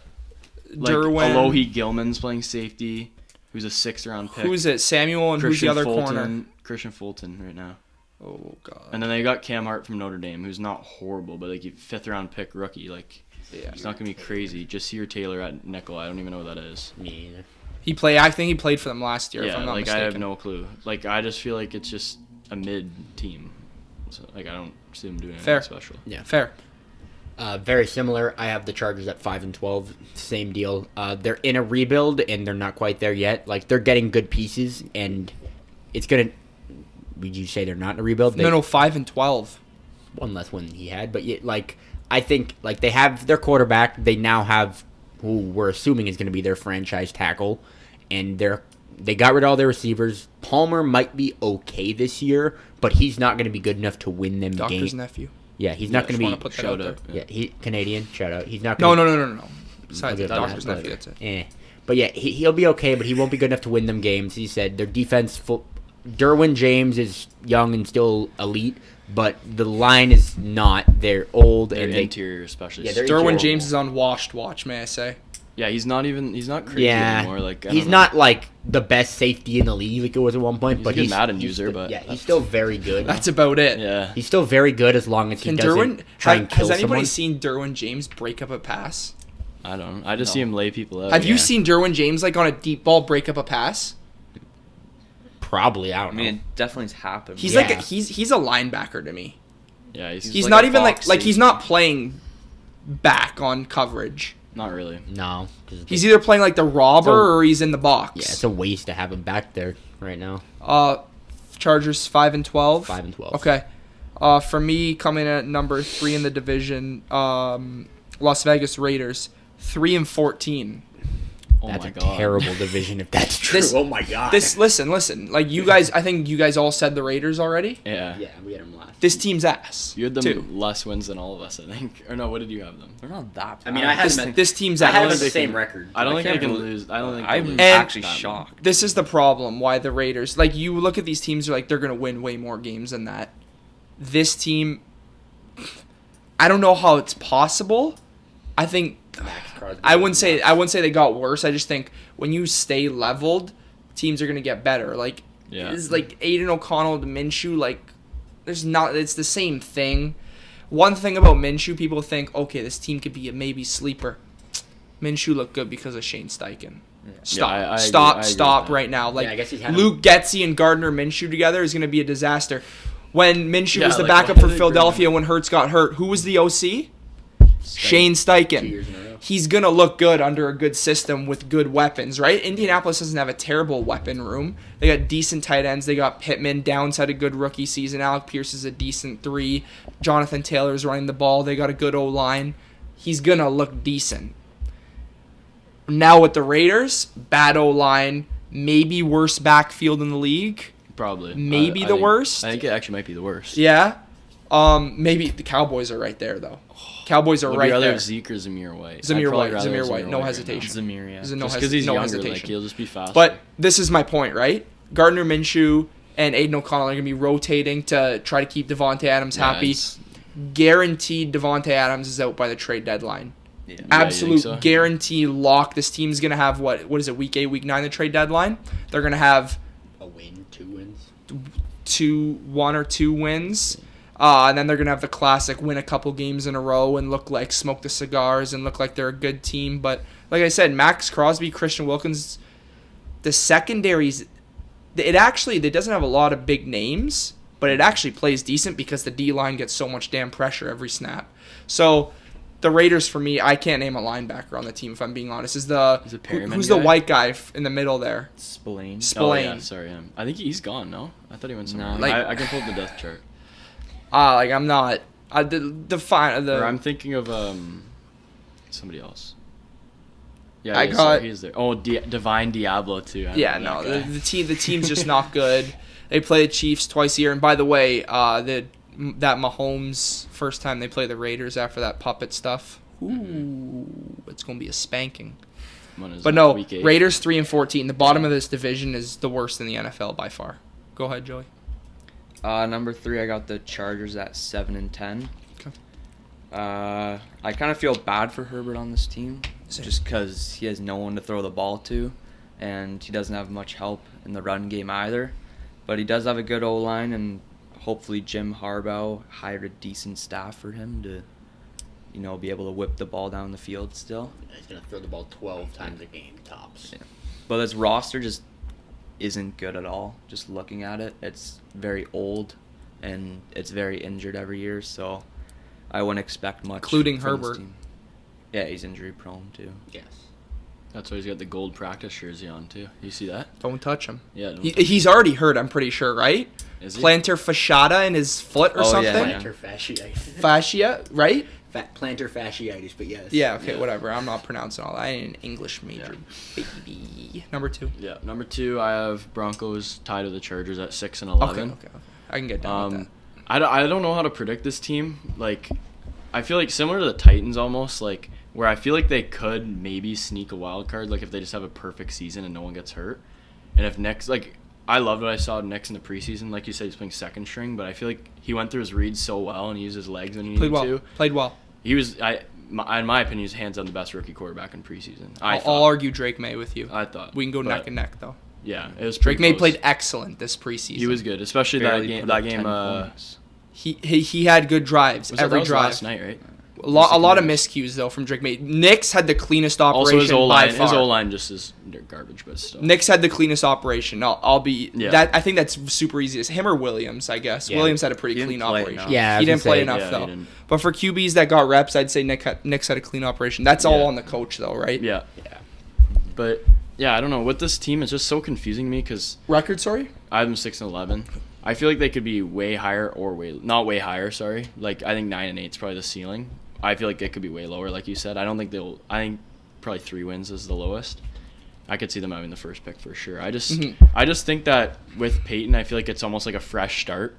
Alohi Gilman's playing safety, who's a 6th-round pick. Who's it? Samuel and who's the other corner? Christian Fulton right now. Oh god. And then they got Cam Hart from Notre Dame, who's not horrible, but 5th-round pick rookie. Yeah. It's not gonna be crazy. Jasir Taylor at nickel. I don't even know what that is. Me either. I think he played for them last year. If Yeah, I'm not mistaken. I have no clue. I just feel like it's just a mid team. So I don't see them doing anything Fair. special. Yeah. Fair. Very similar. I have the Chargers at 5-12. Same deal. They're in a rebuild and they're not quite there yet. They're getting good pieces, and it's gonna. Would you say they're not in a rebuild? No, 5-12. One less win than he had, but yet, I think they have their quarterback. They now have who we're assuming is going to be their franchise tackle, and they got rid of all their receivers. Palmer might be okay this year, but he's not going to be good enough to win them Doctor's games. nephew. Yeah, he's not going to be. Wanna put that out there. Yeah, he Canadian. Shout out. He's not. No. Gonna, Besides Okay, the doctor's that's nephew, that's it. But yeah, he'll be okay, but he won't be good enough to win them games. He said their defense. Derwin James is young and still elite, but the line is not. They're old Their and interior, especially. Yeah, they're Derwin James is on washed watch, may I say? Yeah, he's not crazy anymore. I he's don't not the best safety in the league like it was at one point. He's a good Madden user, but yeah, he's still very good. That's about it. Yeah. He's still very good as long as he doesn't try and kill has anybody someone. seen Derwin James break up a pass? I don't. I just see him lay people out. Have you seen Derwin James on a deep ball break up a pass? Probably, I don't know. I mean, it definitely has happened. He's Yeah. he's a linebacker to me. Yeah, He's like not a even box he's not playing back on coverage. not really. No, He's either playing the robber or he's in the box. yeah, it's a waste to have him back there right now. Chargers 5-12. 5-12. Okay. For me, coming at number 3 in the division, Las Vegas Raiders, 3-14. Oh That's my a god. terrible division if that's true. This- oh my god. Listen. Like you guys, I think you guys all said the Raiders already. Yeah. Yeah, we had them last. This team's ass. You had them too. less wins than all of us, I think. Or no, what did you have them? They're not that bad. I mean, I had This, them at, this team's I had them ass. at the they same can- record. I don't think they can't can believe- lose. I don't think I'm they'll lose actually that shocked. This is the problem why the Raiders, like you look at these teams, you're like they're gonna win way more games than that. This team, I don't know how it's possible. I think Max Crosby I wouldn't say they got worse. I just think when you stay leveled, teams are gonna get better. Like Yeah. it's like Aiden O'Connell to Minshew, like it's the same thing. One thing about Minshew, people think, okay, this team could be a maybe sleeper. Minshew looked good because of Shane Steichen. Stop, I agree- stop, I agree stop with that. right now. Like Yeah, I guess he's had Luke Getzey and Gardner Minshew together is gonna be a disaster. When Minshew Yeah, was the like, backup why for did they bring Philadelphia when Hurts got hurt, who was the OC? Shane 2 Steichen. years in a row. He's going to look good under a good system with good weapons, right? Indianapolis doesn't have a terrible weapon room. They got decent tight ends. They got Pittman. Downs had a good rookie season. Alec Pierce is a decent 3. Jonathan Taylor's running the ball. They got a good O-line. He's going to look decent. Now with the Raiders, bad O-line, maybe worst backfield in the league. Probably. Maybe I the think- worst? I think it actually might be the worst. Yeah. Maybe the Cowboys are right there, though. Cowboys are Would right you rather there. have Zeke or Zamir White? Zamir I'd probably White, rather Zamir have White, no right now. hesitation. Zamir, yeah. There's no, Just because he's no younger, like hesitation. he'll just be faster. But this is my point, right? Gardner Minshew and Aiden O'Connell are going to be rotating to try to keep Devontae Adams Yeah, happy. it's- Guaranteed Devontae Adams is out by the trade deadline. Yeah. you Absolute think so? guarantee lock. This team's going to have, what is it, week 8, week 9, the trade deadline? They're going to have A win, 2 wins. 1 or 2 wins. And then they're going to have the classic win a couple games in a row and look like smoke the cigars and look like they're a good team. But like I said, Max Crosby, Christian Wilkins, the secondaries, it doesn't have a lot of big names, but it actually plays decent because the D-line gets so much damn pressure every snap. So the Raiders, for me, I can't name a linebacker on the team, if I'm being honest. Is it Perryman Who's the guy? white guy in the middle there? Spillane. Oh, Spillane. yeah, sorry, him. I think he's gone, no? I thought he went somewhere. No. Like- I can pull up the depth chart. I'm not. Or I'm thinking of somebody else. Yeah, he's there. Oh, Divine Diablo too. I Yeah, know no, that guy. the team's just not good. They play the Chiefs twice a year, and by the way, that Mahomes first time they play the Raiders after that puppet stuff. Ooh, it's gonna be a spanking. When is But it? no, Week 8? Raiders 3-14. The bottom of this division is the worst in the NFL by far. Go ahead, Joey. Number 3, I got the Chargers at 7-10. Okay. I kind of feel bad for Herbert on this team, Same. just because he has no one to throw the ball to, and he doesn't have much help in the run game either. But he does have a good O-line, and hopefully Jim Harbaugh hired a decent staff for him to, be able to whip the ball down the field still. He's going to throw the ball 12 times a game, tops. Yeah. But this roster just isn't good at all. Just looking at it, it's very old, and it's very injured every year, so I wouldn't expect much. Including from this Herbert. team. Yeah, he's injury prone too. Yes. That's why he's got the gold practice jersey on too. You see that? Don't touch him. Yeah. don't- He's already hurt, I'm pretty sure, right? Is he? Plantar fasciata in his foot or Oh, yeah, something. yeah. Plantar fasciitis. Fascia, right? Plantar fasciitis, but yes. Yeah, okay, Yeah. whatever. I'm not pronouncing all that. I ain't an English major, baby. Number 2. Yeah. Number 2, I have Broncos tied to the Chargers at 6-11. Okay. I can get down with that. I don't know how to predict this team. Like, I feel like similar to the Titans almost, like where I feel like they could maybe sneak a wild card, like if they just have a perfect season and no one gets hurt, and if next I loved what I saw next in the preseason. Like you said, he's playing second string, but I feel like he went through his reads so well and he used his legs when he Played needed well. to. Played well. He was, in my opinion, he's hands down the best rookie quarterback in preseason. I'll argue Drake May with you. I thought We can go but, neck and neck though. Yeah, it was Drake pretty May close. played excellent this preseason. He was good, especially Barely that put game. up That 10 game. points. He had good drives Was that every was drive. last night, right? A lot of miscues though from Drake May. Knicks had the cleanest operation Also, his O by line, far. just is garbage, but still. Knicks had the cleanest operation. I'll be Yeah. that. I think that's super easy. It's him or Williams, I guess. Yeah. Williams had a pretty He didn't clean play operation. enough. Yeah, I he was didn't gonna play say, enough yeah, he though. didn't. But for QBs that got reps, I'd say Knicks had a clean operation. That's all Yeah. on the coach though, right? Yeah, Yeah. but yeah, I don't know. With this team, it's just so confusing to me because Record, sorry. I have them 6-11. I feel like they could be way higher or not way higher. Sorry, like I think 9-8 is probably the ceiling. I feel like they could be way lower, like you said. I think probably 3 wins is the lowest. I could see them having the first pick for sure. I just think that with Peyton, I feel like it's almost like a fresh start,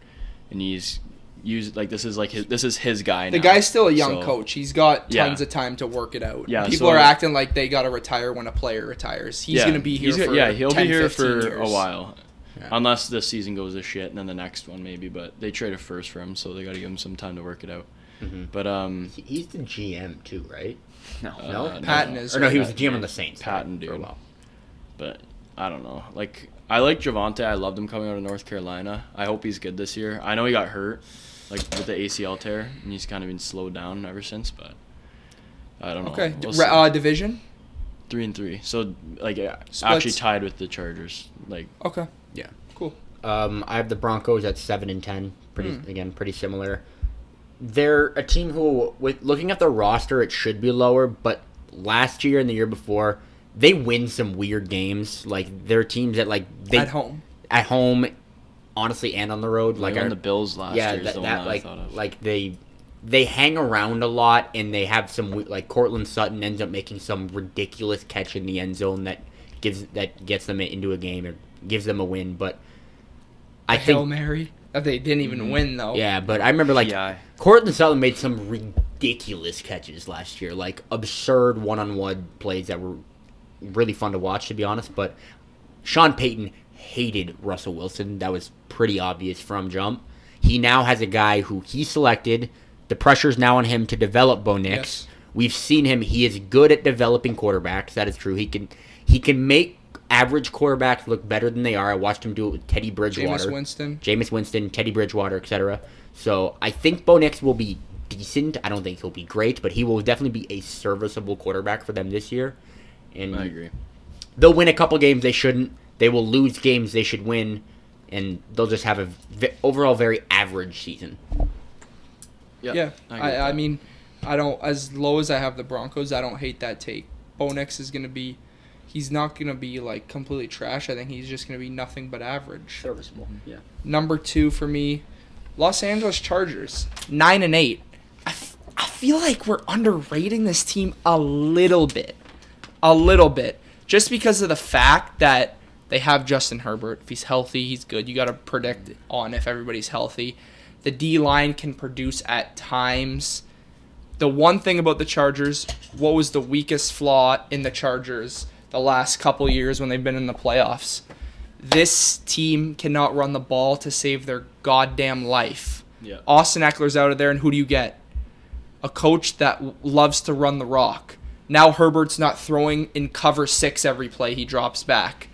and he's used like this is his guy. The now. guy's still a young So, coach. He's got Yeah. tons of time to work it out. Yeah, People so- are acting like they got to retire when a player retires. He's going to be here for he'll 10, be here 15 for years. a while. Yeah. Unless this season goes to shit, and then the next one maybe. But they traded first for him, so they got to give him some time to work it out. Mm-hmm. But He's the GM too, right? No. Patton is. Or no, right? he was the GM on the Saints. Patton, for a dude. while. But I don't know. Like I like Javonte. I loved him coming out of North Carolina. I hope he's good this year. I know he got hurt, like with the ACL tear, and he's kind of been slowed down ever since. But I don't know. Okay. We'll see. Division? 3-3. So like Splits. actually tied with the Chargers. Like Okay. Yeah. Cool. I have the Broncos at 7-10. Pretty similar. They're a team who, with looking at the roster, it should be lower. But last year and the year before, they win some weird games. Like they're teams that at home, honestly, and on the road. like on the Bills last year is the one that I thought of. like they hang around a lot, and they have some like Cortland Sutton ends up making some ridiculous catch in the end zone that gets them into a game or gives them a win. But I Hail think Mary. They didn't even win, though. yeah, but I remember like PI. Cortland Sutton made some ridiculous catches last year, like absurd one-on-one plays that were really fun to watch, to be honest. But Sean Payton hated Russell Wilson. That was pretty obvious from jump. He now has a guy who he selected. The pressure's now on him to develop Bo Nix. Yes. We've seen him. He is good at developing quarterbacks. That is true. He can make average quarterbacks look better than they are. I watched him do it with Teddy Bridgewater. Jameis Winston, Teddy Bridgewater, etc. So I think Bo Nix will be decent. I don't think he'll be great, but he will definitely be a serviceable quarterback for them this year. And I agree. They'll win a couple games they shouldn't. They will lose games they should win, and they'll just have a overall very average season. Yeah. agree with I that. mean, I don't, as low as I have the Broncos, I don't hate that take. Bo Nix is going to be, he's not going to be like completely trash. I think he's just going to be nothing but average. Serviceable. Yeah. Number 2 for me, Los Angeles Chargers, 9-8. I feel like we're underrating this team a little bit. Just because of the fact that they have Justin Herbert. If he's healthy, he's good. You got to predict on if everybody's healthy. The D-line can produce at times. The one thing about the Chargers, what was the weakest flaw in the Chargers the last couple years when they've been in the playoffs? This team cannot run the ball to save their goddamn life. Yeah. Austin Eckler's out of there, and who do you get? A coach that loves to run the rock. Now Herbert's not throwing in cover 6 every play he drops back.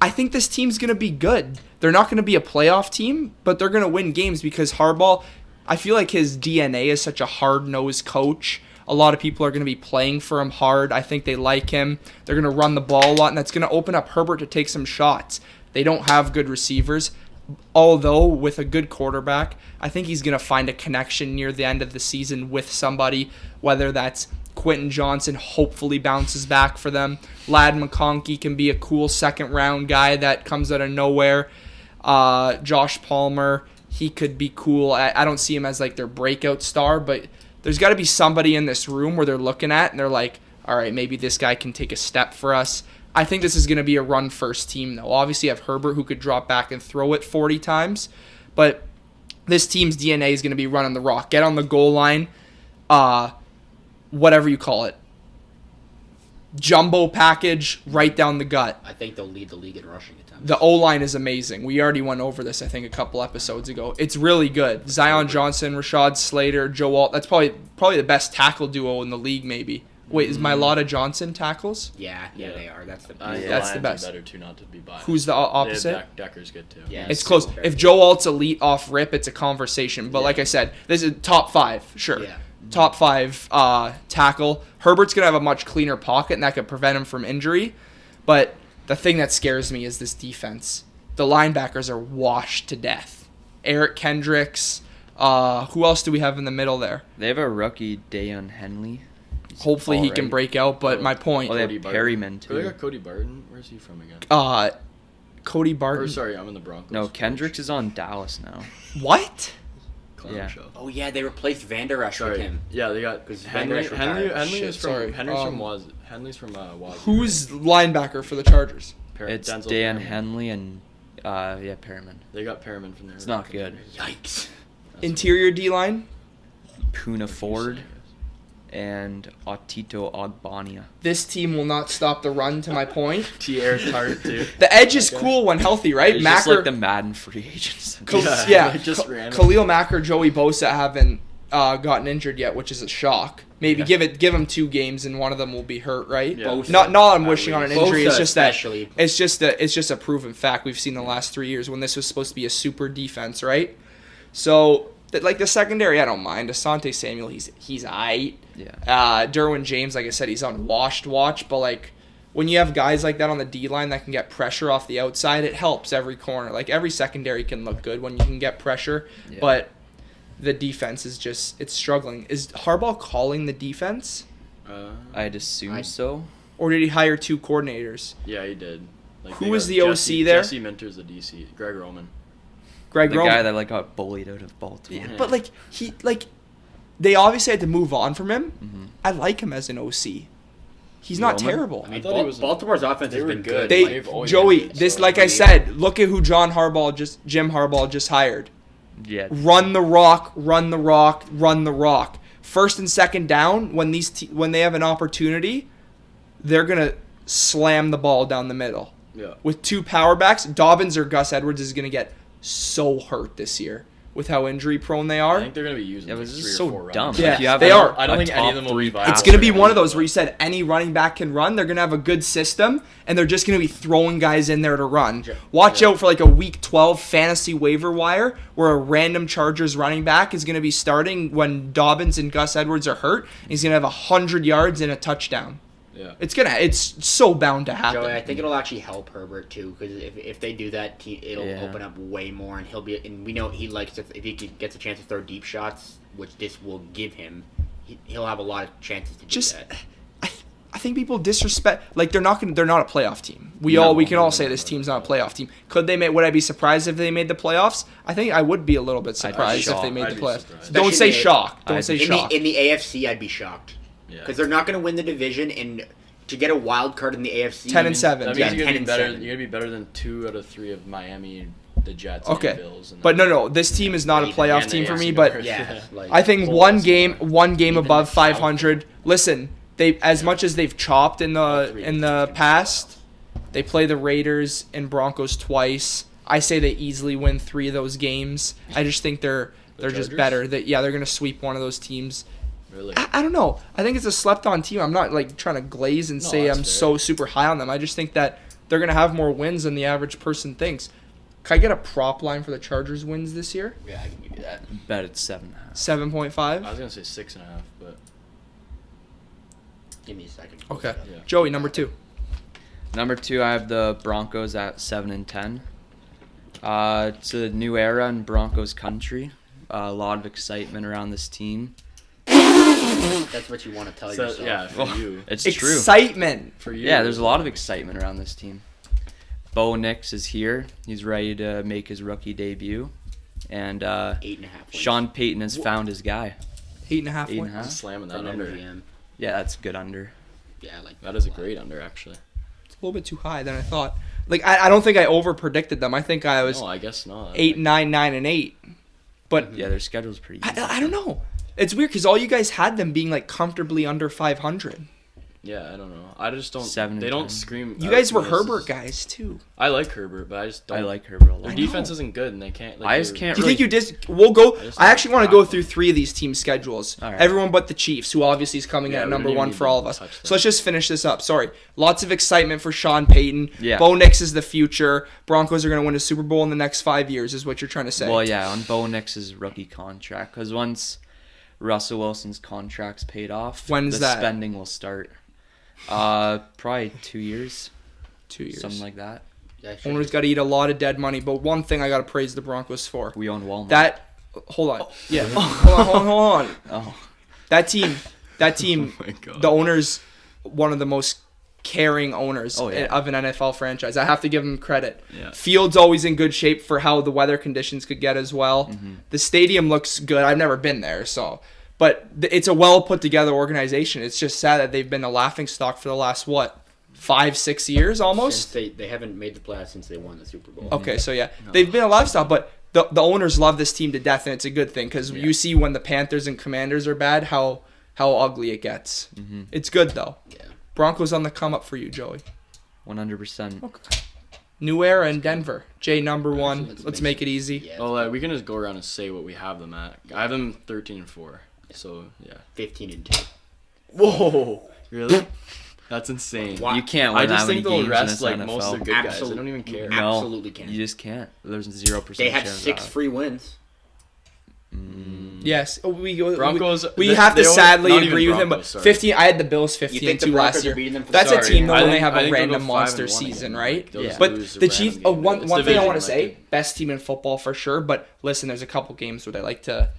I think this team's going to be good. They're not going to be a playoff team, but they're going to win games because Harbaugh, I feel like his DNA is such a hard-nosed coach. A lot of people are going to be playing for him hard. I think they like him. They're going to run the ball a lot, and that's going to open up Herbert to take some shots. They don't have good receivers. Although, with a good quarterback, I think he's going to find a connection near the end of the season with somebody, whether that's Quentin Johnson hopefully bounces back for them. Lad McConkey can be a cool second-round guy that comes out of nowhere. Josh Palmer, he could be cool. I don't see him as like their breakout star, but there's got to be somebody in this room where they're looking at and they're like, all right, maybe this guy can take a step for us. I think this is going to be a run-first team, though. Obviously, you have Herbert who could drop back and throw it 40 times, but this team's DNA is going to be running the rock. Get on the goal line, whatever you call it. Jumbo package right down the gut. I think they'll lead the league in rushing attempts. The O-line is amazing. We already went over this, I think, a couple episodes ago. It's really good. Zion Johnson, Rashad Slater, Joe Alt. That's probably the best tackle duo in the league, maybe. Wait, is Mylotta Johnson tackles? Yeah, they are. That's the Yeah, That's the Lions best. are better too, not to be biased. Who's the opposite? Decker's good too. Yeah. It's close. If Joe Alt's elite off rip, it's a conversation. But like I said, this is top 5, sure. Yeah. Top 5 tackle. Herbert's going to have a much cleaner pocket, and that could prevent him from injury. But the thing that scares me is this defense. The linebackers are washed to death. Eric Kendricks. Who else do we have in the middle there? They have a rookie, Dayon Henley. He's Hopefully he all can right. break out, but my point... Oh, they have Cody Barton. Perryman, They too. got Cody Barton. Where's he from again? Cody Or Barton. sorry, I'm in the Broncos. No, Kendricks is on Dallas now. What? Clown Yeah. show. Oh yeah, they replaced Van Der Esch with Sorry. him. Yeah, they got 'Cause Henley. Van Der Esch retired. Henley Shit, is from sorry. Henley's from Waz. Who's linebacker for the Chargers? It's Denzel Dan Perriman. Henley and Perriman. They got Perriman from there. It's not good. Yikes. Interior D-line? Puna Ford and Otito Ogbania. This team will not stop the run, to my point. T.R. Tart too. The edge is cool when healthy, right? It's Macker, just like the Madden free agents. Yeah, like just random. Khalil Mack or Joey Bosa haven't gotten injured yet, which is a shock. Maybe Yeah. give them 2 games and one of them will be hurt, right? Yeah. Bosa, Not I'm at wishing on an least. injury. Bosa It's just that especially. it's just a proven fact we've seen the last 3 years when this was supposed to be a super defense, right? So like the secondary, I don't mind. Asante Samuel, he's aight. Yeah. Derwin James, like I said, he's on washed watch, but like when you have guys like that on the D line that can get pressure off the outside, it helps every corner. Like every secondary can look good when you can get pressure, Yeah. but the defense is just it's struggling. Is Harbaugh calling the defense, I'd assume so. or did he hire 2 coordinators? Yeah, he did. Like, Who they was got the OC there? Jesse Minter's the DC. Greg Roman. Greg The Roman. guy that like got bullied out of Baltimore. Yeah, but they obviously had to move on from him. Mhm. I like him as an OC. He's not Roman? terrible. I mean, thought he was- Baltimore's offense they has were been good. good. They They've always Joey, been good, this so- like I said, look at who Jim Harbaugh just hired. Yeah. Run the rock, run the rock, run the rock. First and second down, when when they have an opportunity, they're gonna slam the ball down the middle. Yeah. With 2 power backs, Dobbins or Gus Edwards is gonna get so hurt this year with how injury prone they I are. think they're gonna be using It like was 3 just or so 4 dumb. rounds. Yeah, If you have they a- are. I don't a think any of top them will be 3 viable. It's gonna be Yeah. one of those where you said any running back can run. They're gonna have a good system, and they're just gonna be throwing guys in there to run. Watch out for like a Week 12 fantasy waiver wire where a random Chargers running back is gonna be starting when Dobbins and Gus Edwards are hurt. And he's gonna have 100 yards and a touchdown. Yeah. It's so bound to happen. Joey, I think it'll actually help Herbert too, because if they do that, it'll Yeah. open up way more, and we know he likes to, if he gets a chance to throw deep shots, which this will give him, he'll have a lot of chances to do Just that. I think people disrespect like they're not a playoff team. We can all say this team's not a playoff team. Would I be surprised if they made the playoffs? I think I would be a little bit surprised if they shocked. made I'd the be playoffs. surprised. Don't say Especially shocked. Don't I'd say be- shocked. In the AFC, I'd be shocked Yeah. because they're not going to win the division, and to get a wild card in the AFC, 10-7. That means Yeah, you're gonna 10 be and better. 7. You're gonna be better than 2 out of 3 of Miami, the Jets, Okay. and the Bills. And But no, this team is not a playoff and team the for me. AFC But North. Yeah, like, I think Bulls, one game Even above the 500. Listen, they as much as they've chopped in All the 3 in teams the can past, they play the Raiders and Broncos twice. I say they easily win 3 of those games. I just think they're just Chargers? better. They're gonna sweep one of those teams. Really? I don't know. I think it's a slept-on team. I'm not like trying to glaze and No, say that's I'm fair. so super high on them. I just think that they're gonna have more wins than the average person thinks. Can I get a prop line for the Chargers wins this year? yeah, I can give you that. Bet it's 7.5. 7.5. I was gonna say 6.5, but Give me a second. Okay. yeah. Joey, number 2. Number 2, I have the Broncos at 7-10. It's a new era in Broncos country. A lot of excitement around this team. That's what you want to tell So, yourself. yeah, for you. It's true. Excitement. For you. Yeah, there's a lot of excitement around this team. Bo Nix is here. He's ready to make his rookie debut. And 8.5 wins. Sean Payton has found his guy. 8.5 8.5. wins. I'm slamming for that an under. MGM. Yeah, that's good under. Yeah, like That is a great under, actually. It's a little bit too high than I thought. Like I don't think I over predicted them. I think I was No, I guess not. 8, 9, 9, and 8. But Yeah, their schedule's pretty easy. I don't know. It's weird because all you guys had them being like comfortably under 500. Yeah, I don't know. I just don't. 7 They and don't 10. scream. You out guys to were me, this Herbert is- guys too. I like Herbert, but I just don't. I like Herbert a lot. Their I defense know. isn't good, and they can't. Like, I just they're- can't Do you really... think you just? We'll go. I just I actually want to don't go tackle. through 3 of these team schedules. All right. Everyone but the Chiefs, who obviously is coming Yeah, at we number don't even 1 need for to all of us. touch So that. let's just finish this up. Sorry. Lots of excitement for Sean Payton. Yeah. Bo Nix is the future. Broncos are going to win a Super Bowl in the next 5 years, is what you're trying to say. Well, yeah, on Bo Nix's rookie contract. Because once Russell Wilson's contract's paid off, When's the that? spending will start. Probably 2 years, 2 years. something like that. Yeah, sure. Owners got to eat a lot of dead money. But one thing I got to praise the Broncos for. We own Walmart. That. Hold on. Yeah. hold on. Oh, That team, Oh my God. the owner's one of the most caring owners Oh, yeah. of an NFL franchise. I have to give them credit. Yeah. Field's always in good shape for how the weather conditions could get as well. Mm-hmm. The stadium looks good. I've never been there, but it's a well put together organization. It's just sad that they've been a laughingstock for the last 5-6 years almost. Since they haven't made the playoffs since they won the Super Bowl. Okay, so yeah, they've been a lifestyle, but the owners love this team to death, and it's a good thing because you see when the Panthers and Commanders are bad, how ugly it gets. Mm-hmm. It's good though. Yeah. Broncos on the come up for you, Joey. 100%. Okay. New era in Denver. Jay number one. Let's Let's make make it easy. Yeah. Oh, we can just go around and say what we have them at. I have them 13-4. So yeah. 15-2. Whoa. Really? That's insane. Why- You can't I win just that many think they'll games rest in like this most of the NFL. good guys. I don't even care. No, Absolutely can. You just can't. There's 0% They had chance 6 of that. free wins. Yes, Broncos. we have to sadly not even agree with him, but Broncos, sorry. 15. I had the Bills You 15 think and the 2 last Broncos are year. beating them for That's the a team though I when they think- have I a think they'll random go 5-1 monster again. season, Like, right? they'll just But lose the a Chiefs. random game. One It's thing I division, want to like, say: best team in football for sure. But listen, there's a couple games where they like to.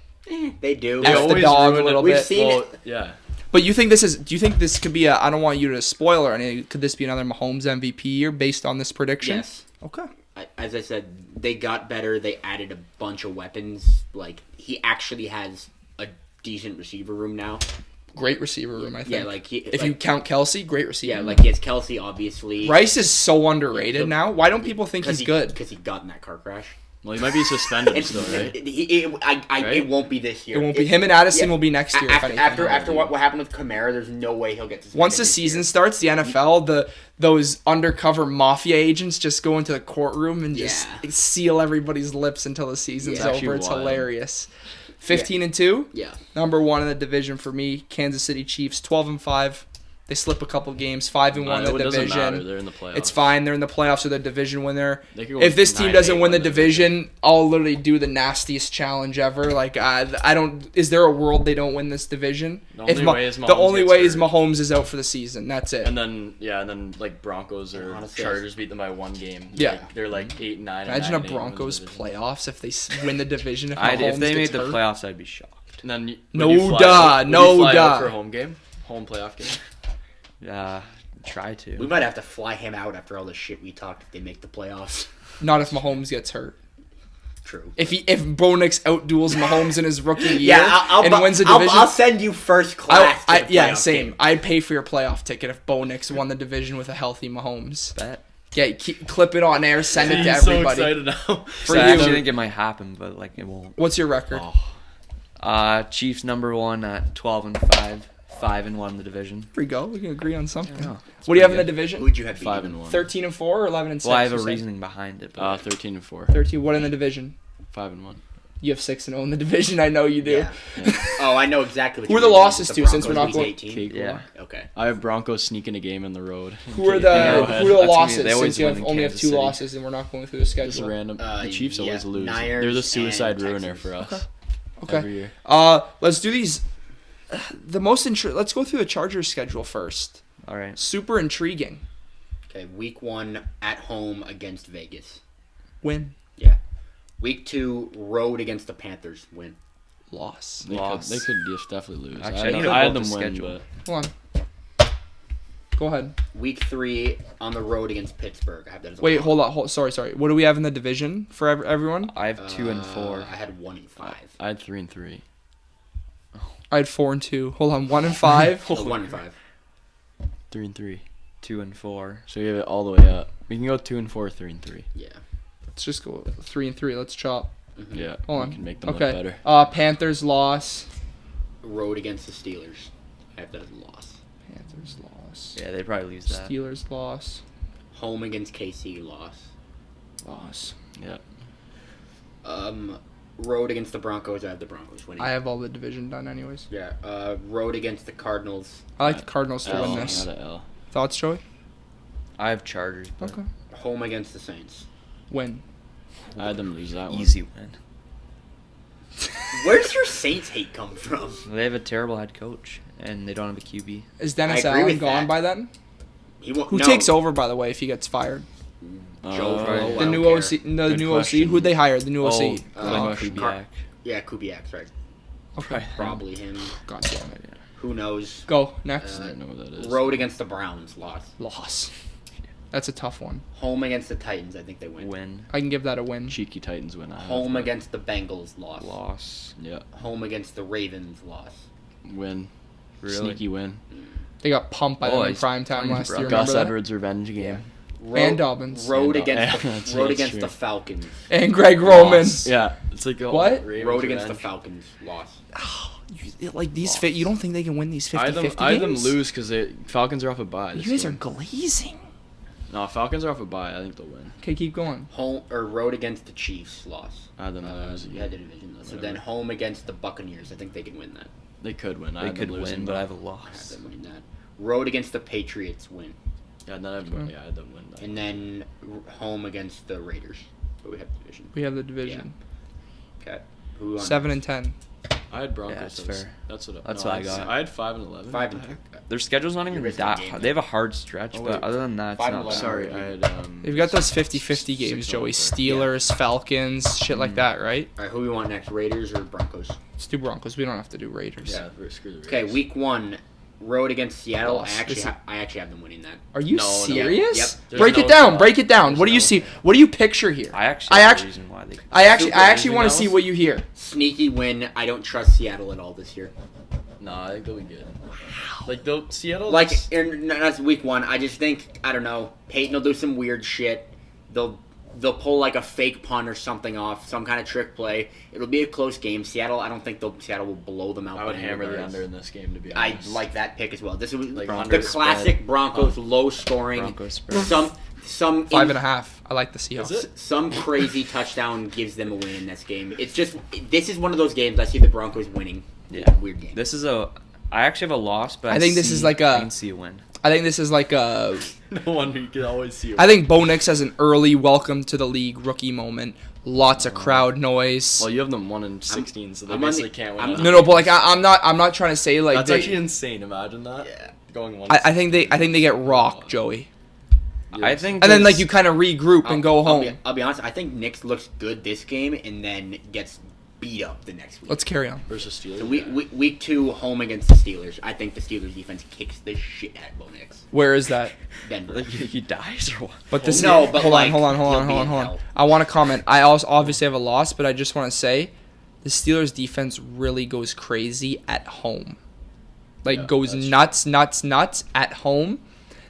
They do. F the always dog a ruin it. little We've bit. seen Well, it. yeah. But you think this is? Do you think this could be a? I don't want you to spoil or anything. Could this be another Mahomes MVP year based on this prediction? Yes. Okay. As I said, they got better. They added a bunch of weapons. Like, he actually has a decent receiver room now. Great receiver room, I think. Yeah, like if you count Kelsey, great receiver. yeah, room. like he has Kelsey, obviously. Rice is so underrated Yeah, now. Why don't people think he's good? Because he got in that car crash. Well, he might be suspended It's, still, right? It Right? won't be this year. It won't be him and Addison yeah. will be next year. if anything. After what happened with Kamara, there's no way he'll get suspended. Once the this season year. starts, the NFL, those undercover mafia agents just go into the courtroom and just Yeah. seal everybody's lips until the season's Yeah. It's actually over. It's wild. hilarious. 15 and 2, Yeah. number one in the division for me. Kansas City Chiefs 12 and 5. They slip a couple games, 5 and 1 in It the doesn't matter. division. They're in the playoffs. It's fine. They're in the playoffs or the division winner. They could go If this team 9-8 doesn't win the win the division, I'll literally do the nastiest challenge ever. Like I don't. Is there a world they don't win this division? The only way is the Mahomes only gets way is hurt. Mahomes is out for the season. That's it. And then like Broncos or Honestly, Chargers beat them by 1 game. Yeah. Like, they're like 8-9. Imagine a and 9-8 Broncos win the division. playoffs if they win the division. If Mahomes If they made gets the hurt. playoffs, I'd be shocked. And then would No you fly duh, out- would you no fly out duh. for a home game, home playoff game. Yeah, try to. We might have to fly him out after all the shit we talked if they make the playoffs. Not if Mahomes gets hurt. True. If Bo Nix outduels Mahomes in his rookie year Yeah, and wins the division, I'll send you first class. to the yeah, playoff same. game. I'd pay for your playoff ticket if Bo Nix won the division with a healthy Mahomes. Bet. Yeah, clip it on air, send it to He's so everybody. excited now. For So I you. actually think it might happen, but like it won't. What's your record? Chiefs number 1 at 12 and 5, 5 and 1 in the division. Here we go. We can agree on something. Yeah, What do you have in the pretty division? Who'd you have? 5 beaten? and 1. 13 and 4 or 11 and 6? Well, I have you a said? reasoning behind it. But 13 and 4. 13. What in the division? 5 and 1. You have 6 and 0 in the division. I know you do. Yeah. Oh, I know exactly. What Who are you the mean. losses The to, since we're Broncos not week going- 18? yeah. Okay. I have Broncos sneaking a game in the road. Who are the Arrowhead. who are the That's me. losses? They always Since you win have in only have Kansas 2 City. losses and we're not going through the schedule. Just random. The Chiefs yeah, always lose. Niners They're the suicide and ruiner Texans. for us. Okay. Every year. Let's do these. Let's go through the Chargers schedule first. all right. Super intriguing. Okay. Week 1 at home against Vegas. Win. Yeah. Week 2 road against the Panthers. Win. Loss. Loss. They could just definitely lose. Actually, I need to I had vote them the win, schedule. but Hold on. Go ahead. Week 3 on the road against Pittsburgh. I have that as a Wait, loss. hold on. Sorry. What do we have in the division for everyone? I have 2 and 4. I had 1 and 5. I had 3 and 3. I had 4 and 2. Hold on. 1 and 5. So 1 and 5. 3 and 3. 2 and 4. So you have it all the way up. We can go 2 and 4, 3 and 3. Yeah. Let's just go 3 and 3. Let's chop. Yeah. Hold on. We can make them Okay. look better. Panthers loss. Road against the Steelers. I have that as a loss. Panthers loss. Yeah, they probably lose that. Steelers loss. Home against KC. Loss. Loss. Yeah. Road against the Broncos. I have the Broncos winning. I have all the division done anyways. Yeah. Road against the Cardinals. I like the Cardinals to L. win this. Not a L. Thoughts, Joey? I have Chargers, but Okay. Home against the Saints. Win. I had them lose that one. easy win. Where's your Saints hate come from? They have a terrible head coach, and they don't have a QB. Is Dennis I agree Allen with gone that. by then? He won't. Who no. takes over, by the way, if he gets fired? Joe Uh, Burrow, I The don't new care. OC. The Good new question. OC. Who'd they hire? The new OC. Like Kubiak. Kubiak. Yeah, Kubiak's right. Okay. Probably him. God damn it. Who knows? Go next. I don't know what that is. Road against the Browns, loss. Loss. That's a tough one. Home against the Titans, I think they win. Win. I can give that a win. Cheeky Titans win. Home against the Bengals, loss. Loss. Yeah. Home against the Ravens, loss. Win. Really? Sneaky win. They got pumped by them in he's prime time playing last for year. us. Remember Gus that? Edwards revenge game. And Dobbins. Road And against that's- the road that's against true. the Falcons. And Greg Roman. Yeah. It's like a What? Ravens Road against the revenge. Falcons, loss. Like these fit. You don't think they can win these 50-50 I had them, games? I had them lose because Falcons are off a bye. You this guys are game. glazing. No, Falcons are off a bye. I think they'll win. Okay, keep going. Home or road against the Chiefs, loss. I had them lose. You had the division though. So Whatever. then home against the Buccaneers. I think they can win that. They could win. I They had could them losing, win, but I have a I have loss. them winning that. Road against the Patriots, win. Yeah, then I had them win. That. And then home against the Raiders. But we have the division. We have the division. Okay. Who on 7 next? and 10. I had Broncos. Yeah, that's as- fair. That's what. That's no, what I got. I had 5 and 11. 5 What and the heck? Their schedule's not even You're missing that a game, hard. They have a hard stretch, Oh, but wait. other than that, it's 5 not and bad. 11. Sorry, I had. They've got those 50-50 games, Joey. Steelers, Falcons, shit like that, right? All right, who we want next? Raiders or Broncos? Let's do Broncos. We don't have to do Raiders. Yeah, screw the Raiders. Okay, week 1, road against Seattle. Loss. I actually have them winning that. Are you No, no. serious? Yep. There's Break no it down. shot. Break it down. There's What do you no see? shot. What do you picture here? I actually I have actu- a reason why they. I actually Anything want to see else? what you hear. Sneaky win. I don't trust Seattle at all this year. No, I think they'll be good. Like Seattle. Like, that's week 1. I just think, I don't know, Peyton will do some weird shit. They'll pull like a fake punt or something off, some kind of trick play. It'll be a close game. Seattle, I don't think Seattle will blow them out. I would by hammer the yards. under in this game to be I honest. like that pick as well. This is Like the Broncos classic spread. Broncos low scoring. Broncos spread. Some 5.5. I like the Seahawks. Is it? some crazy touchdown gives them a win in this game. It's just this is one of those games I see the Broncos winning. Yeah. Weird game. This is I actually have a loss, but I think this is like I a- can see a win. I think this is like a. No wonder you can always see. I think Bo Nix has an early welcome to the league rookie moment. Lots of crowd noise. Well, you have them 1 and 16, so they I'm on basically the- can't win. I'm- that. No, but like I'm not trying to say like That's they- actually insane. Imagine that. Yeah. Going 1. I think they get rocked, Joey. I think. And then like this- you kind of regroup and go home. I'll be honest. I think Knicks looks good this game and then gets beat up the next week. Let's carry on. versus Steelers. So week 2 home against the Steelers. I think the Steelers defense kicks the shit out of Bo Nix. Where is that? Denver. Like he dies or what? But this No, is, but hold like, on. he'll be in Hold on. hell. I want to comment. I also obviously have a loss, but I just want to say the Steelers defense really goes crazy at home. Like Yeah, goes that's nuts at home.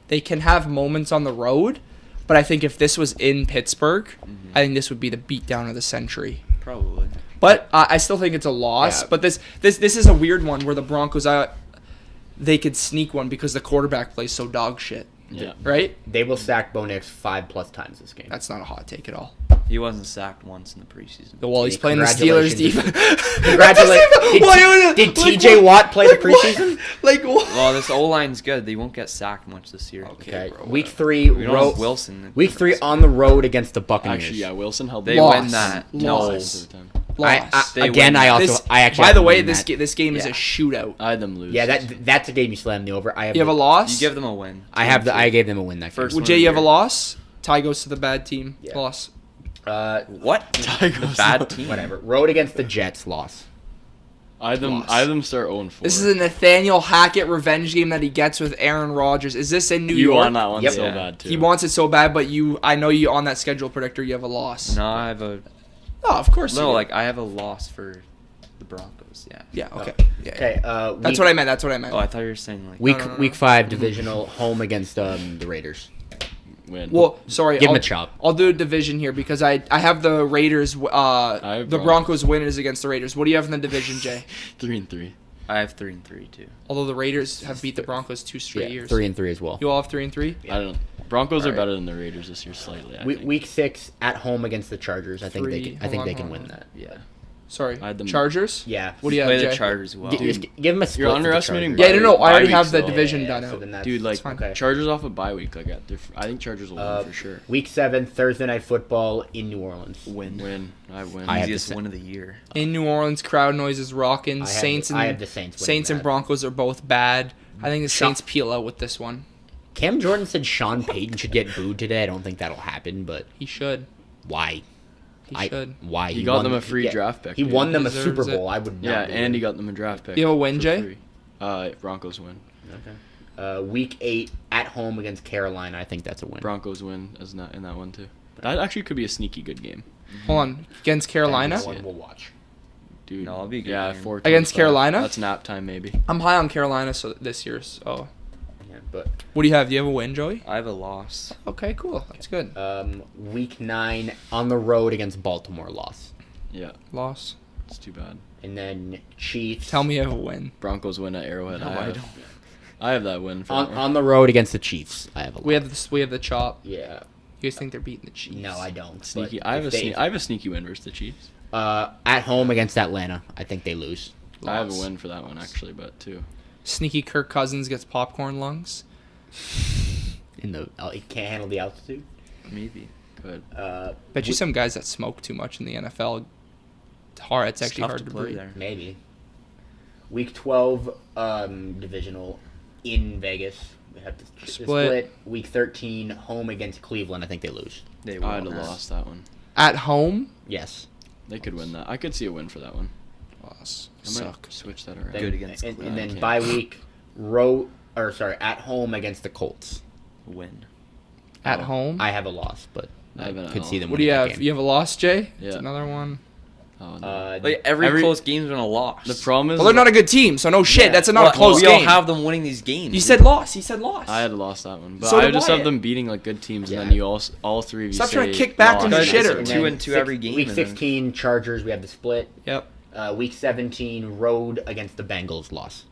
They can have moments on the road, but I think if this was in Pittsburgh, I think this would be the beatdown of the century. Probably. But I still think it's a loss. Yeah. But this is a weird one where the Broncos they could sneak one because the quarterback plays so dog shit, Yeah. right? They will sack Bo Nix 5+ times this game. That's not a hot take at all. He wasn't sacked once in the preseason. Well, he's Hey, playing the Steelers congratulations. defense. Congratulations. Did TJ Watt play the preseason? Like what? Well, this O line's good. They won't get sacked much this year. Okay. bro, Week whatever. 3 We don't have Wilson. Week 3 on the road against the Buccaneers. Actually, yeah, Wilson held. They Loss. win that. Loss. Most of the time. Loss. They Again, win. I also This- I actually. by have the them way, winning this that. this game is a Yeah. shootout. I had them lose. Yeah, that's a game you slammed me over. I have You have a the- loss. You give them a win. I gave them a win that First game. Well, Jay, you have a year. loss. Ty goes to the bad team. Yeah. Loss. What? The bad team. Whatever. Road against the Jets. Loss. I had them. Loss. I had them start 0-4. This is a Nathaniel Hackett revenge game that he gets with Aaron Rodgers. Is this in New You York? on that one Yep. so Yeah. bad too. He wants it so bad, but I know you on that schedule predictor. You have a loss. No, I have a. Oh, of course. you No, do. like I have a loss for the Broncos. Yeah. Yeah. Okay. Yeah. Okay. That's what I meant. That's what I meant. Oh, I thought you were saying like. Week No. week 5 divisional home against the Raiders. win. Well, sorry. Give him I'll, a chop. I'll do a division here because I have the Raiders. have The Broncos winners against the Raiders. What do you have in the division, Jay? 3-3. I have 3-3 too. Although the Raiders have beat the Broncos 2 straight years. 3-3 as well. You all have 3-3. I don't. Broncos are Alright. better than the Raiders this year slightly. I think. Week 6 at home against the Chargers. I think they Three. can. I think Hold they on, can hold win on. that. Yeah. Sorry. I had them- Chargers. Yeah. What do you have, Play Jay? the Chargers well. Just give them a split. You're with the underestimating Chargers. Yeah, no, I already Bye have the weeks, though. division Yeah, done so out. then that's- Dude, like It's fine. Okay. Chargers off a bye week. Like I think Chargers will win for sure. Week 7 Thursday night football in New Orleans. Win. I win. I have the Easiest sa- win of the year. In New Orleans, crowd noise is rocking. I have Saints the- and I have the Saints winning Saints and that. Broncos are both bad. I think the Saints peel out with this one. Cam Jordan said Sean Payton should get booed today. I don't think that'll happen, but He should. why? He should. Why? He got won- them a free yeah, draft pick. He dude. won them a Deserves Super it. Bowl. I would not. Yeah, do and it. he got them a draft pick. You have a win, for Jay? free. Broncos win. Okay. Week 8 at home against Carolina. I think that's a win. Broncos win in that one too. That actually could be a sneaky good game, Hold on. Against Carolina? That's one we'll watch. dude. No, it'll be a good Yeah, game. 4 Against Carolina? That's nap time maybe. I'm high on Carolina this year. So, Yeah, but what do you have? Do you have a win, Joey? I have a loss. Okay, cool. That's good. week 9 on the road against Baltimore, loss. Yeah, Loss. it's too bad. And then Chiefs. Tell me you have a win. Broncos win at Arrowhead. No, I don't. I have that win for that one. on the road against the Chiefs. I have a We loss. have this. We have the chop. Yeah. You guys think they're beating the Chiefs? No, I don't. Sneaky. but I have if I have a sneaky win versus the Chiefs. At home against Atlanta. I think they lose. I have a Loss. win for that one actually, but two. Sneaky Kirk Cousins gets popcorn lungs. He can't handle the altitude. Maybe. Good. Bet you some guys that smoke too much in the NFL. It's hard. It's actually tough hard to play breathe. there. Maybe. Week 12, divisional in Vegas. We have the split. Week 13, home against Cleveland. I think they lose. They I'd have won that. lost that one. At home, Yes. They could win that. I could see a win for that one. loss. I might Suck. switch that around. Good against and Cleveland. then Okay. bye week, at home against the Colts. Win. At Oh. home. I have a loss, but I I have an could L. see them What do you winning that have? game. You have a loss, Jay? Yeah. It's another one. Oh, no. Like every Every- close game's been a loss. The problem is Well, they're not a good team, so no shit. Yeah. That's not Well, a close we game. all have them winning these games. You said loss. He said loss. I had lost that one, but So I did just Wyatt. have them beating like good teams, Yeah. and then you all three of you Stop say trying to kick back on lost. the shitter. And Two then and two every game, Week and then- 16, Chargers. We have the split. Yep. Week 17, road against the Bengals, loss.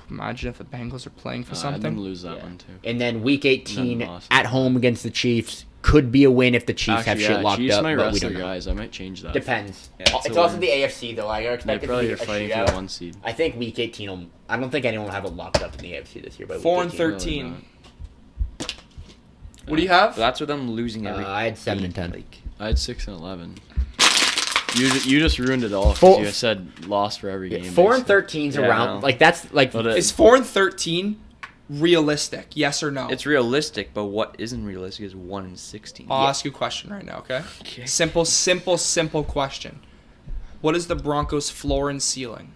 Imagine if the Bengals are playing for I had them something. lose that Yeah. one too. And then week 18, Then lost. at home against the Chiefs. Could be a win if the Chiefs have Actually, shit yeah, locked Chiefs up, might but we rest don't their know. guys. I might change that. Depends. Yeah, It's a also win. the AFC, though. I They expect it to probably be are a fighting for the shootout. one seed. I think week 18 will... I don't think anyone will have it locked up in the AFC this year. But 4 week and 18, 13. Really What do you have? That's with them losing every. I had 7 and 10. Like, I had 6 and 11. You just ruined it all Four- because you said loss for every game. 4 and basically. 13's Yeah, I around... know. Like, that's... like But Is 4 and 13 realistic? Yes or no? it's realistic, but what isn't realistic is 1 and 16. I'll ask you a question right now, okay? Okay. Simple question. What is the Broncos' floor and ceiling?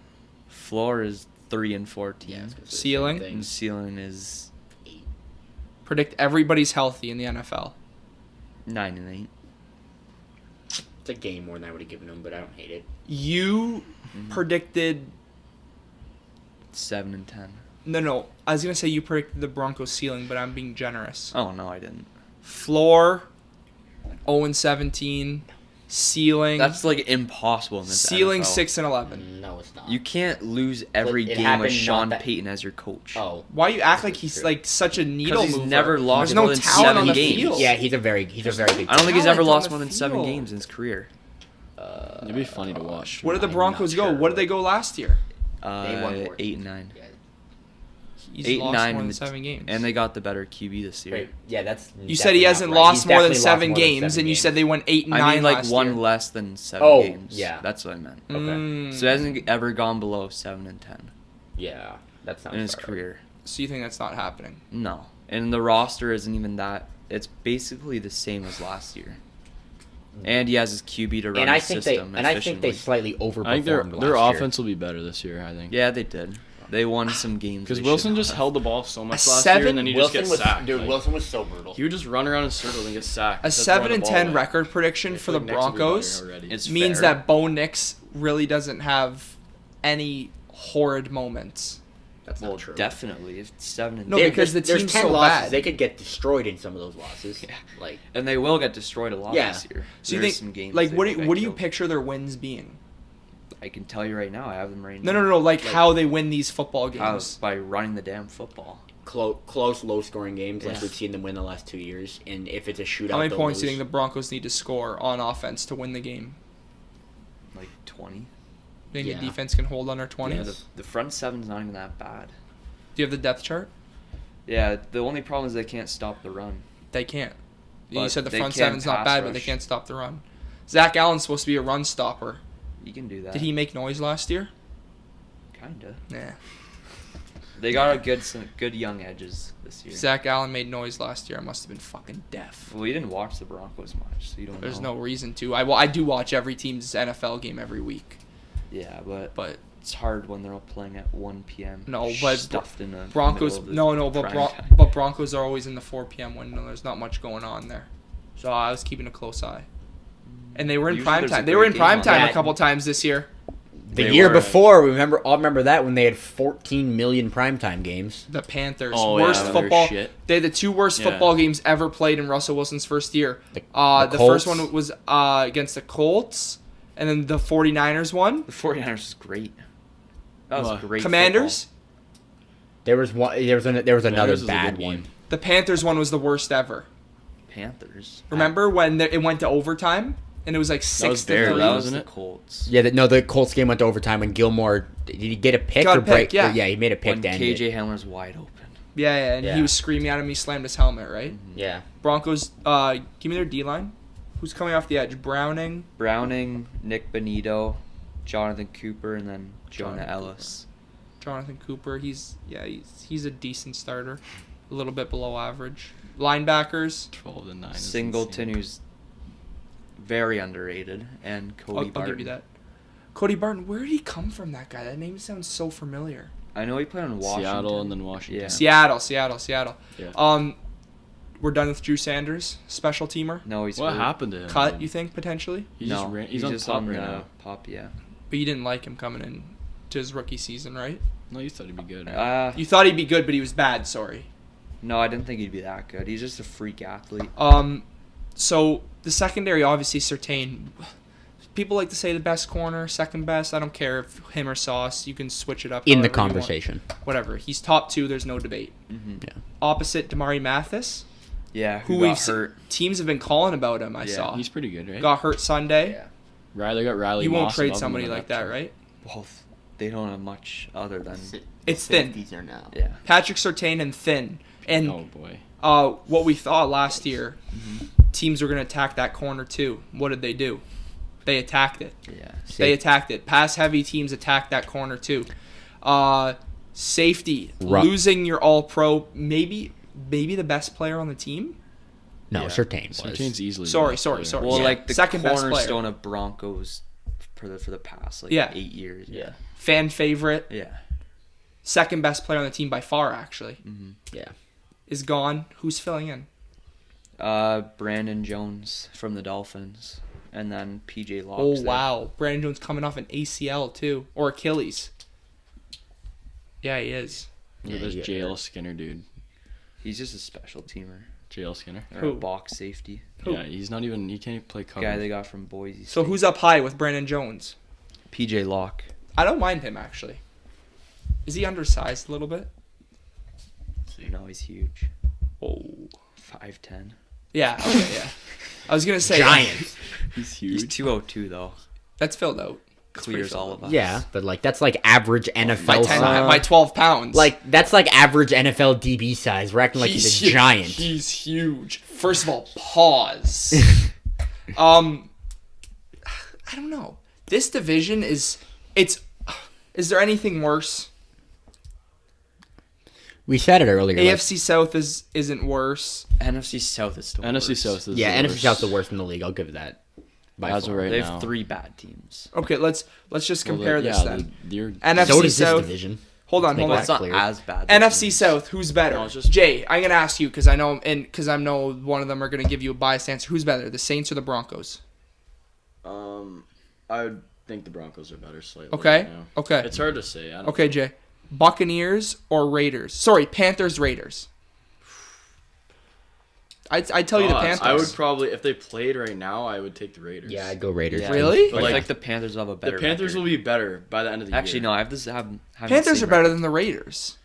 Floor is 3 and 14. Yeah, I was gonna say the same Ceiling? thing. And ceiling is Predict everybody's healthy in the NFL. 9 and 8. It's a game more than I would have given them, but I don't hate it. You predicted... 7 and 10. No. I was going to say you predicted the Broncos' ceiling, but I'm being generous. Oh no, I didn't. Floor, 0 and 17. Ceiling... That's like impossible in this Ceiling NFL. 6 and 11. No, it's not. You can't lose every It game happened with not Sean that- Payton as your coach. Oh. Why you act like That's he's true. like such a needle he's mover? never lost There's more no than talent 7 on the games. field. Yeah, he's a very big I don't think he's ever talent lost on more the than 7 field. games in his career. It'd be funny to watch. Where did the I'm Broncos not go? sure. What did they go last year? They won more. 8 and 9. Yeah. He's 8 and lost 9 more in than the 7 games. And they got the better QB this year. Right. Yeah, that's. You said he hasn't lost more than 7 games, and you said they went 8 and 9 I mean, like last one year. less than 7 Oh, games. yeah. That's what I meant. Okay. Mm. So he hasn't ever gone below 7 and 10 Yeah, that's not in his career. So you think that's not happening? No. And the roster isn't even that. It's basically the same as last year. And he has his QB to run And I his think system I think they efficiently. slightly overperformed I think their last offense will be better this year. I think. Yeah, they did. They won some games. Because they Wilson should just have. held the ball so much A last 7 year, and then he just Wilson gets was sacked. dude. Like, Wilson was so brutal. he would just run around in circles and get sacked. A Just throwing the 7-10 ball away. record prediction It's for the like Nick's will be better Broncos already. It's means fair. that Bo Nix really doesn't have any horrid moments. That's Well, not true. definitely. If 7 and No, There- because the there's team's 10 so losses. bad. They could get destroyed in some of those losses. Yeah. Like and they will get destroyed a lot Yeah. this year. So you There's think, some games like, they what will do get you killed. picture their wins being? I can tell you right now. I have them right No, now. like how they win these football How? games. By running the damn football. close, low-scoring games like Yeah. we've seen them win the last 2 years. And if it's a shootout, How many they'll points do you lose. think the Broncos need to score on offense to win the game? Like 20. Do you think Yeah. the defense can hold under 20? Yeah, the front seven's not even that bad. Do you have the depth chart? Yeah, the only problem is they can't stop the run. They can't. You But said the they front can seven's not pass bad, but they rush. can't stop the run. Zach Allen's supposed to be a run stopper. You can do that. Did he make noise last year? Kinda. Nah. They got some good young edges this year. Zach Allen made noise last year. I must have been fucking deaf. Well, you didn't watch the Broncos much, so you don't There's know. no reason to. I do watch every team's NFL game every week. Yeah, But it's hard when they're all playing at 1 p.m. No, but stuffed in the Broncos. middle of the But prime time. but Broncos are always in the 4 p.m. window. There's not much going on there, so I was keeping a close eye. And they were in Usually prime there's a time. They were in great game prime on time that. a couple times this year. The They year were. before, I'll remember that when they had 14 million primetime games. The Panthers, Oh, yeah, worst they're football. shit. They had the two worst Yeah. football games ever played in Russell Wilson's first year. The The first Colts. one was against the Colts, and then the 49ers won. The 49ers is great. That was What? great. Commanders. There was another Commanders was a bad good one. game. The Panthers one was the worst ever. Football. Panthers. Remember when it went to overtime and it was like 6 was to there, 3? That was wasn't the it? Colts. Yeah, the Colts game went to overtime when Gilmore did he get a pick Got or a pick, break? yeah. he made a pick When to end KJ it. Hamler's wide open. Yeah, and Yeah. he was screaming at him. He slammed his helmet, right? Yeah, Broncos. Give me their D line. Who's coming off the edge? Browning. Nick Benito, Jonathan Cooper, and then Jonah Jonathan Ellis. Jonathan Cooper. He's a decent starter. A little bit below average. Linebackers. 12-9. Singleton, who's very underrated, and Cody I'll Barton. give you that. Cody Barton. Where did he come from? That guy. That name sounds so familiar. I know he played on Washington. Seattle and then Washington. Yeah. Seattle. Yeah. We're done with Drew Sanders, special teamer. No, he's What hurt. happened to him? Cut, you think potentially? He no, just he's on just top on right the now. pop. Yeah. But you didn't like him coming in to his rookie season, right? No, you thought he'd be good. Right? Uh, You thought he'd be good, but he was bad. Sorry. no, I didn't think he'd be that good. He's just a freak athlete. So the secondary, obviously, Surtain. People like to say the best corner, second best. I don't care if him or Sauce. You can switch it up. in the however you want. conversation. Whatever. He's top 2. There's no debate. Yeah, Opposite Damari Mathis, Yeah, who who we've got hurt. teams have been calling about him. I Yeah, saw. He's pretty good, right? Got hurt Sunday. Yeah. Riley got Riley. You won't Moss trade above him somebody on the like depth that, chart. right? Well, they don't have much other than It's thin. Safeties are now. yeah. Patrick Surtain and thin. And Oh boy. what we thought last year, teams were going to attack that corner too. What did they do? They attacked it. Yeah. They attacked it. Pass heavy teams attack that corner too. Safety, losing your all pro, maybe the best player on the team. No, Yeah. Surtain was. Surtain's easily. the Sorry, best sorry, player. sorry. Well, Yeah. like the Second best player. cornerstone of Broncos for the past like Yeah. 8 years. Yeah. Fan favorite, Yeah. second best player on the team by far actually, Yeah, is gone. Who's filling in? Brandon Jones from the Dolphins, and then PJ Locke. Oh wow, Brandon Jones coming off an ACL too, or Achilles. Yeah, he is. Look at Yeah, this he got JL hurt. Skinner dude. He's just a special teamer JL Skinner. or Who? a box safety. Who? Yeah, he's not even. He can't even play cover. Guy they got from Boise. So State. who's up high with Brandon Jones? PJ Locke? I don't mind him actually. Is he undersized a little bit? No, he's huge. Oh. 5'10". Yeah. Okay. Yeah. I was gonna say giant. He's He's huge. 202 though. That's filled out. Clears all of us. Yeah, but like that's like average By NFL 10, size. by 12 pounds. Like that's like average NFL DB size. We're acting like he's a huge. giant. He's huge. First of all, pause. I don't know. This division is there anything worse? We said it earlier. like- AFC South isn't worse. NFC South is still NFC worse. South is. yeah, the NFC worst. South's the worst in the league. I'll give it that. By As of far. right They now. have 3 bad teams. Okay, let's just Well, compare this then. You're, NFC So does this South. division. Hold on, Make hold Well, on. it's not clear. as bad. NFC as- South, who's better? No, it's just- Jay, I'm gonna ask you because I know one of them are gonna give you a biased answer. Who's better, the Saints or the Broncos? I would think the Broncos are better slightly. Okay, right now. okay, It's hard to say. I don't okay, Jay. Buccaneers or Raiders? Sorry, Panthers, Raiders. I tell you the Panthers. I would probably, if they played right now, I would take the Raiders. Yeah, I'd go Raiders. Yeah. Really? But Like, like the Panthers will have a The better. Panthers will record. be better by the end of the year. Actually no. I have this. Panthers are better than the Raiders.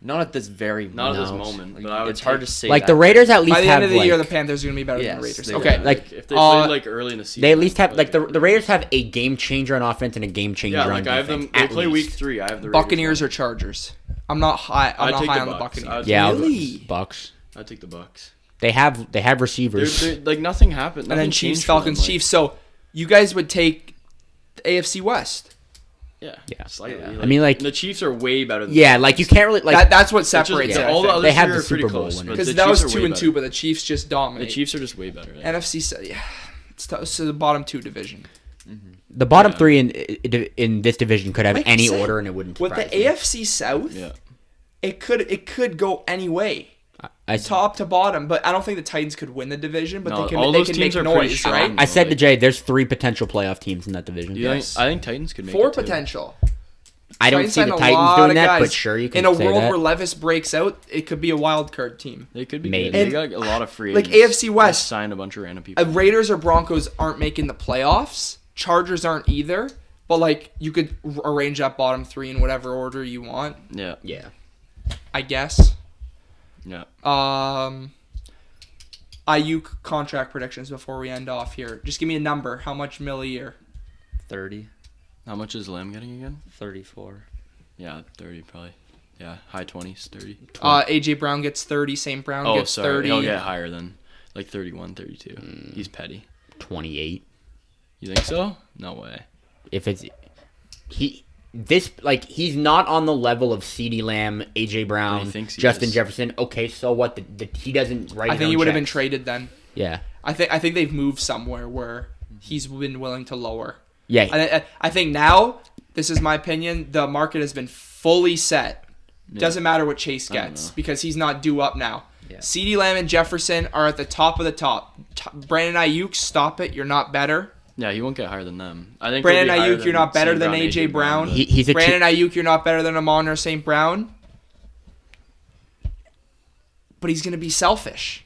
Not at this very Not moment. at this No. moment, Like, but I would it's hard take- to say. Like that. the Raiders at least By the have end of the like year, the Panthers are gonna be better than Yes, the Raiders. they Okay, will. Like, if they played like early in the season, they at least have I'd like the take Raiders have a game changer on offense and a game changer Yeah, on like I have them. defense. They at play least. week 3. I have the Raiders Buccaneers now. or Chargers? I'm not high. I'm I'd not take high the on the Bucks. Buccaneers. Yeah, I'll go Really? Bucks. I'd take the Bucks. They have receivers. They're, like nothing happened. And then nothing Chiefs, changed for them, Falcons, like- Chiefs. So you guys would take the AFC West. Yeah. Yeah. Slightly. Yeah. Like, I mean, like- the Chiefs are way better than Yeah, the like you Lions. can't really like That's what It's just- separates yeah, it. all the other They have three the are pretty Super Bowl close, winners. but Because the that was Chiefs are 2 way and 2, better. but the Chiefs just dominate. The Chiefs are just way better. NFC, yeah, it's tough. So the bottom 2 division. the bottom Yeah. 3 in this division could have Like any you said, order, and it wouldn't With the surprise me. AFC South, Yeah. it could go any way, I, top to bottom. But I don't think the Titans could win the division. But No, they all can those make teams are pretty noise, strong. right? I said to Jay, there's 3 potential playoff teams in that division. You Yes. think, I think Titans could make 4 it too. potential. I don't Titans see the signed a Titans lot doing of that, guys. but sure, you can In a say world that. where Levis breaks out, it could be a wild card team. They could be Maybe. good. They And- got a lot of free like agents. AFC West. They signed a bunch of random people. Raiders or Broncos aren't making the playoffs. Chargers aren't either. But like you could arrange that bottom 3 in whatever order you want, Yeah. Yeah. I guess. Yeah. Ayuk contract predictions before we end off here. Just give me a number. How much mil a year? 30, How much is Lamb getting again? 34. Yeah, 30 probably. Yeah, high 20s, 30. AJ Brown gets 30. St. Brown Oh, gets sorry. 30. He'll get higher than like 31, 32. He's petty. 28. You think so? No way. If it's he's not on the level of CeeDee Lamb, AJ Brown, But he thinks he Justin is. Jefferson. Okay, so what? He doesn't write. I his think own he would have been checks. traded then. Yeah. I think they've moved somewhere where he's been willing to lower. Yeah. I think now, this is my opinion, the market has been fully set. Doesn't matter what Chase I don't gets know. because he's not due up now. Yeah. CeeDee Lamb and Jefferson are at the top of the top. Brandon Ayuk, stop it. You're not better. Yeah, he won't get higher than them. I think Brandon he'll be higher Ayuk, you're not better St. than Brown, AJ Brown. He's a Brandon Ayuk, you're not better than Amon-Ra St. Brown. But he's gonna be selfish.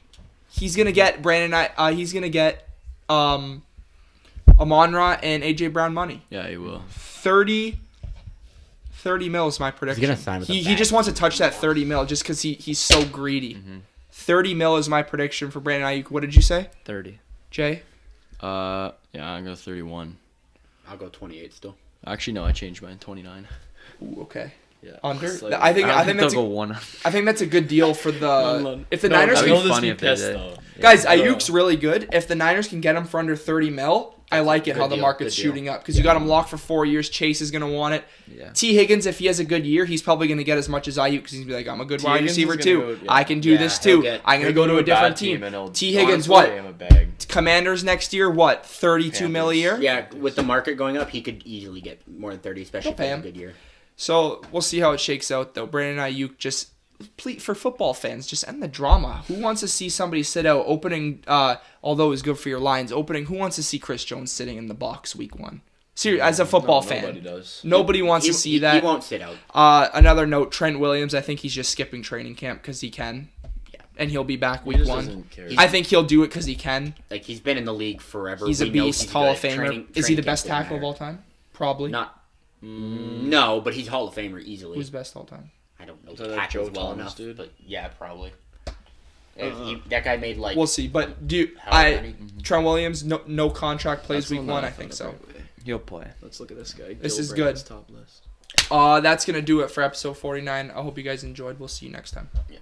He's gonna get he's gonna get Amon-Ra and AJ Brown money. Yeah, he will. 30 mil is my prediction. gonna sign with a he bag. just wants to touch that 30 mil just because he's so greedy. 30 mil is my prediction for Brandon Ayuk. What did you say, 30. Jay? Yeah, I'll go 31. I'll go 28 still. Actually, no, I changed mine. 29. Ooh, okay. Yeah. Under. Slightly. I think that's they'll go one. I think that's a good deal for the if the Niners that'd can, be funny if they did. guys, Ayuk's really good. If the Niners can get him for under 30 mil, I like it good how the deal, market's good deal. shooting up because you got him locked for 4 years. Chase is gonna want it. Yeah. T. Higgins, if he has a good year, he's probably gonna get as much as Ayuk because he's gonna be like, I'm a good wide Higgins receiver is too. gonna go- yeah. I can do Yeah, this he'll too. get- I'm gonna go to a different team. T. Higgins, what? Commanders next year, what? 32 mil a year. Yeah, with the market going up, he could easily get more than 30, especially if he They'll pay has a him. good year. So we'll see how it shakes out, though. Brandon Ayuk, just please, for football fans, just end the drama. Who wants to see somebody sit out opening? Although it's good for your Lions opening, who wants to see Chris Jones sitting in the box week 1? Seriously, as a football fan, Nobody does. nobody wants to see that. He won't sit out. Another note: Trent Williams. I think he's just skipping training camp because he can, and he'll be back He week just 1. doesn't care. I think he'll do it because he can. Like, he's been in the league forever. He's a We know beast, he's Hall of good. Famer. Training Is he the camp best doesn't tackle of matter. all time? Probably. Not. No, but he's Hall of Famer easily. Who's best all time? I don't know Is that tackles Joe well Thomas, enough, dude? but yeah, probably. That guy made like. We'll see. But however many. Trent Williams, no contract plays That's week one 1. that I think found so. the right way. He'll play. Let's look at this guy. This is Brandon's good. Top list. That's gonna do it for episode 49. I hope you guys enjoyed. We'll see you next time. Yeah.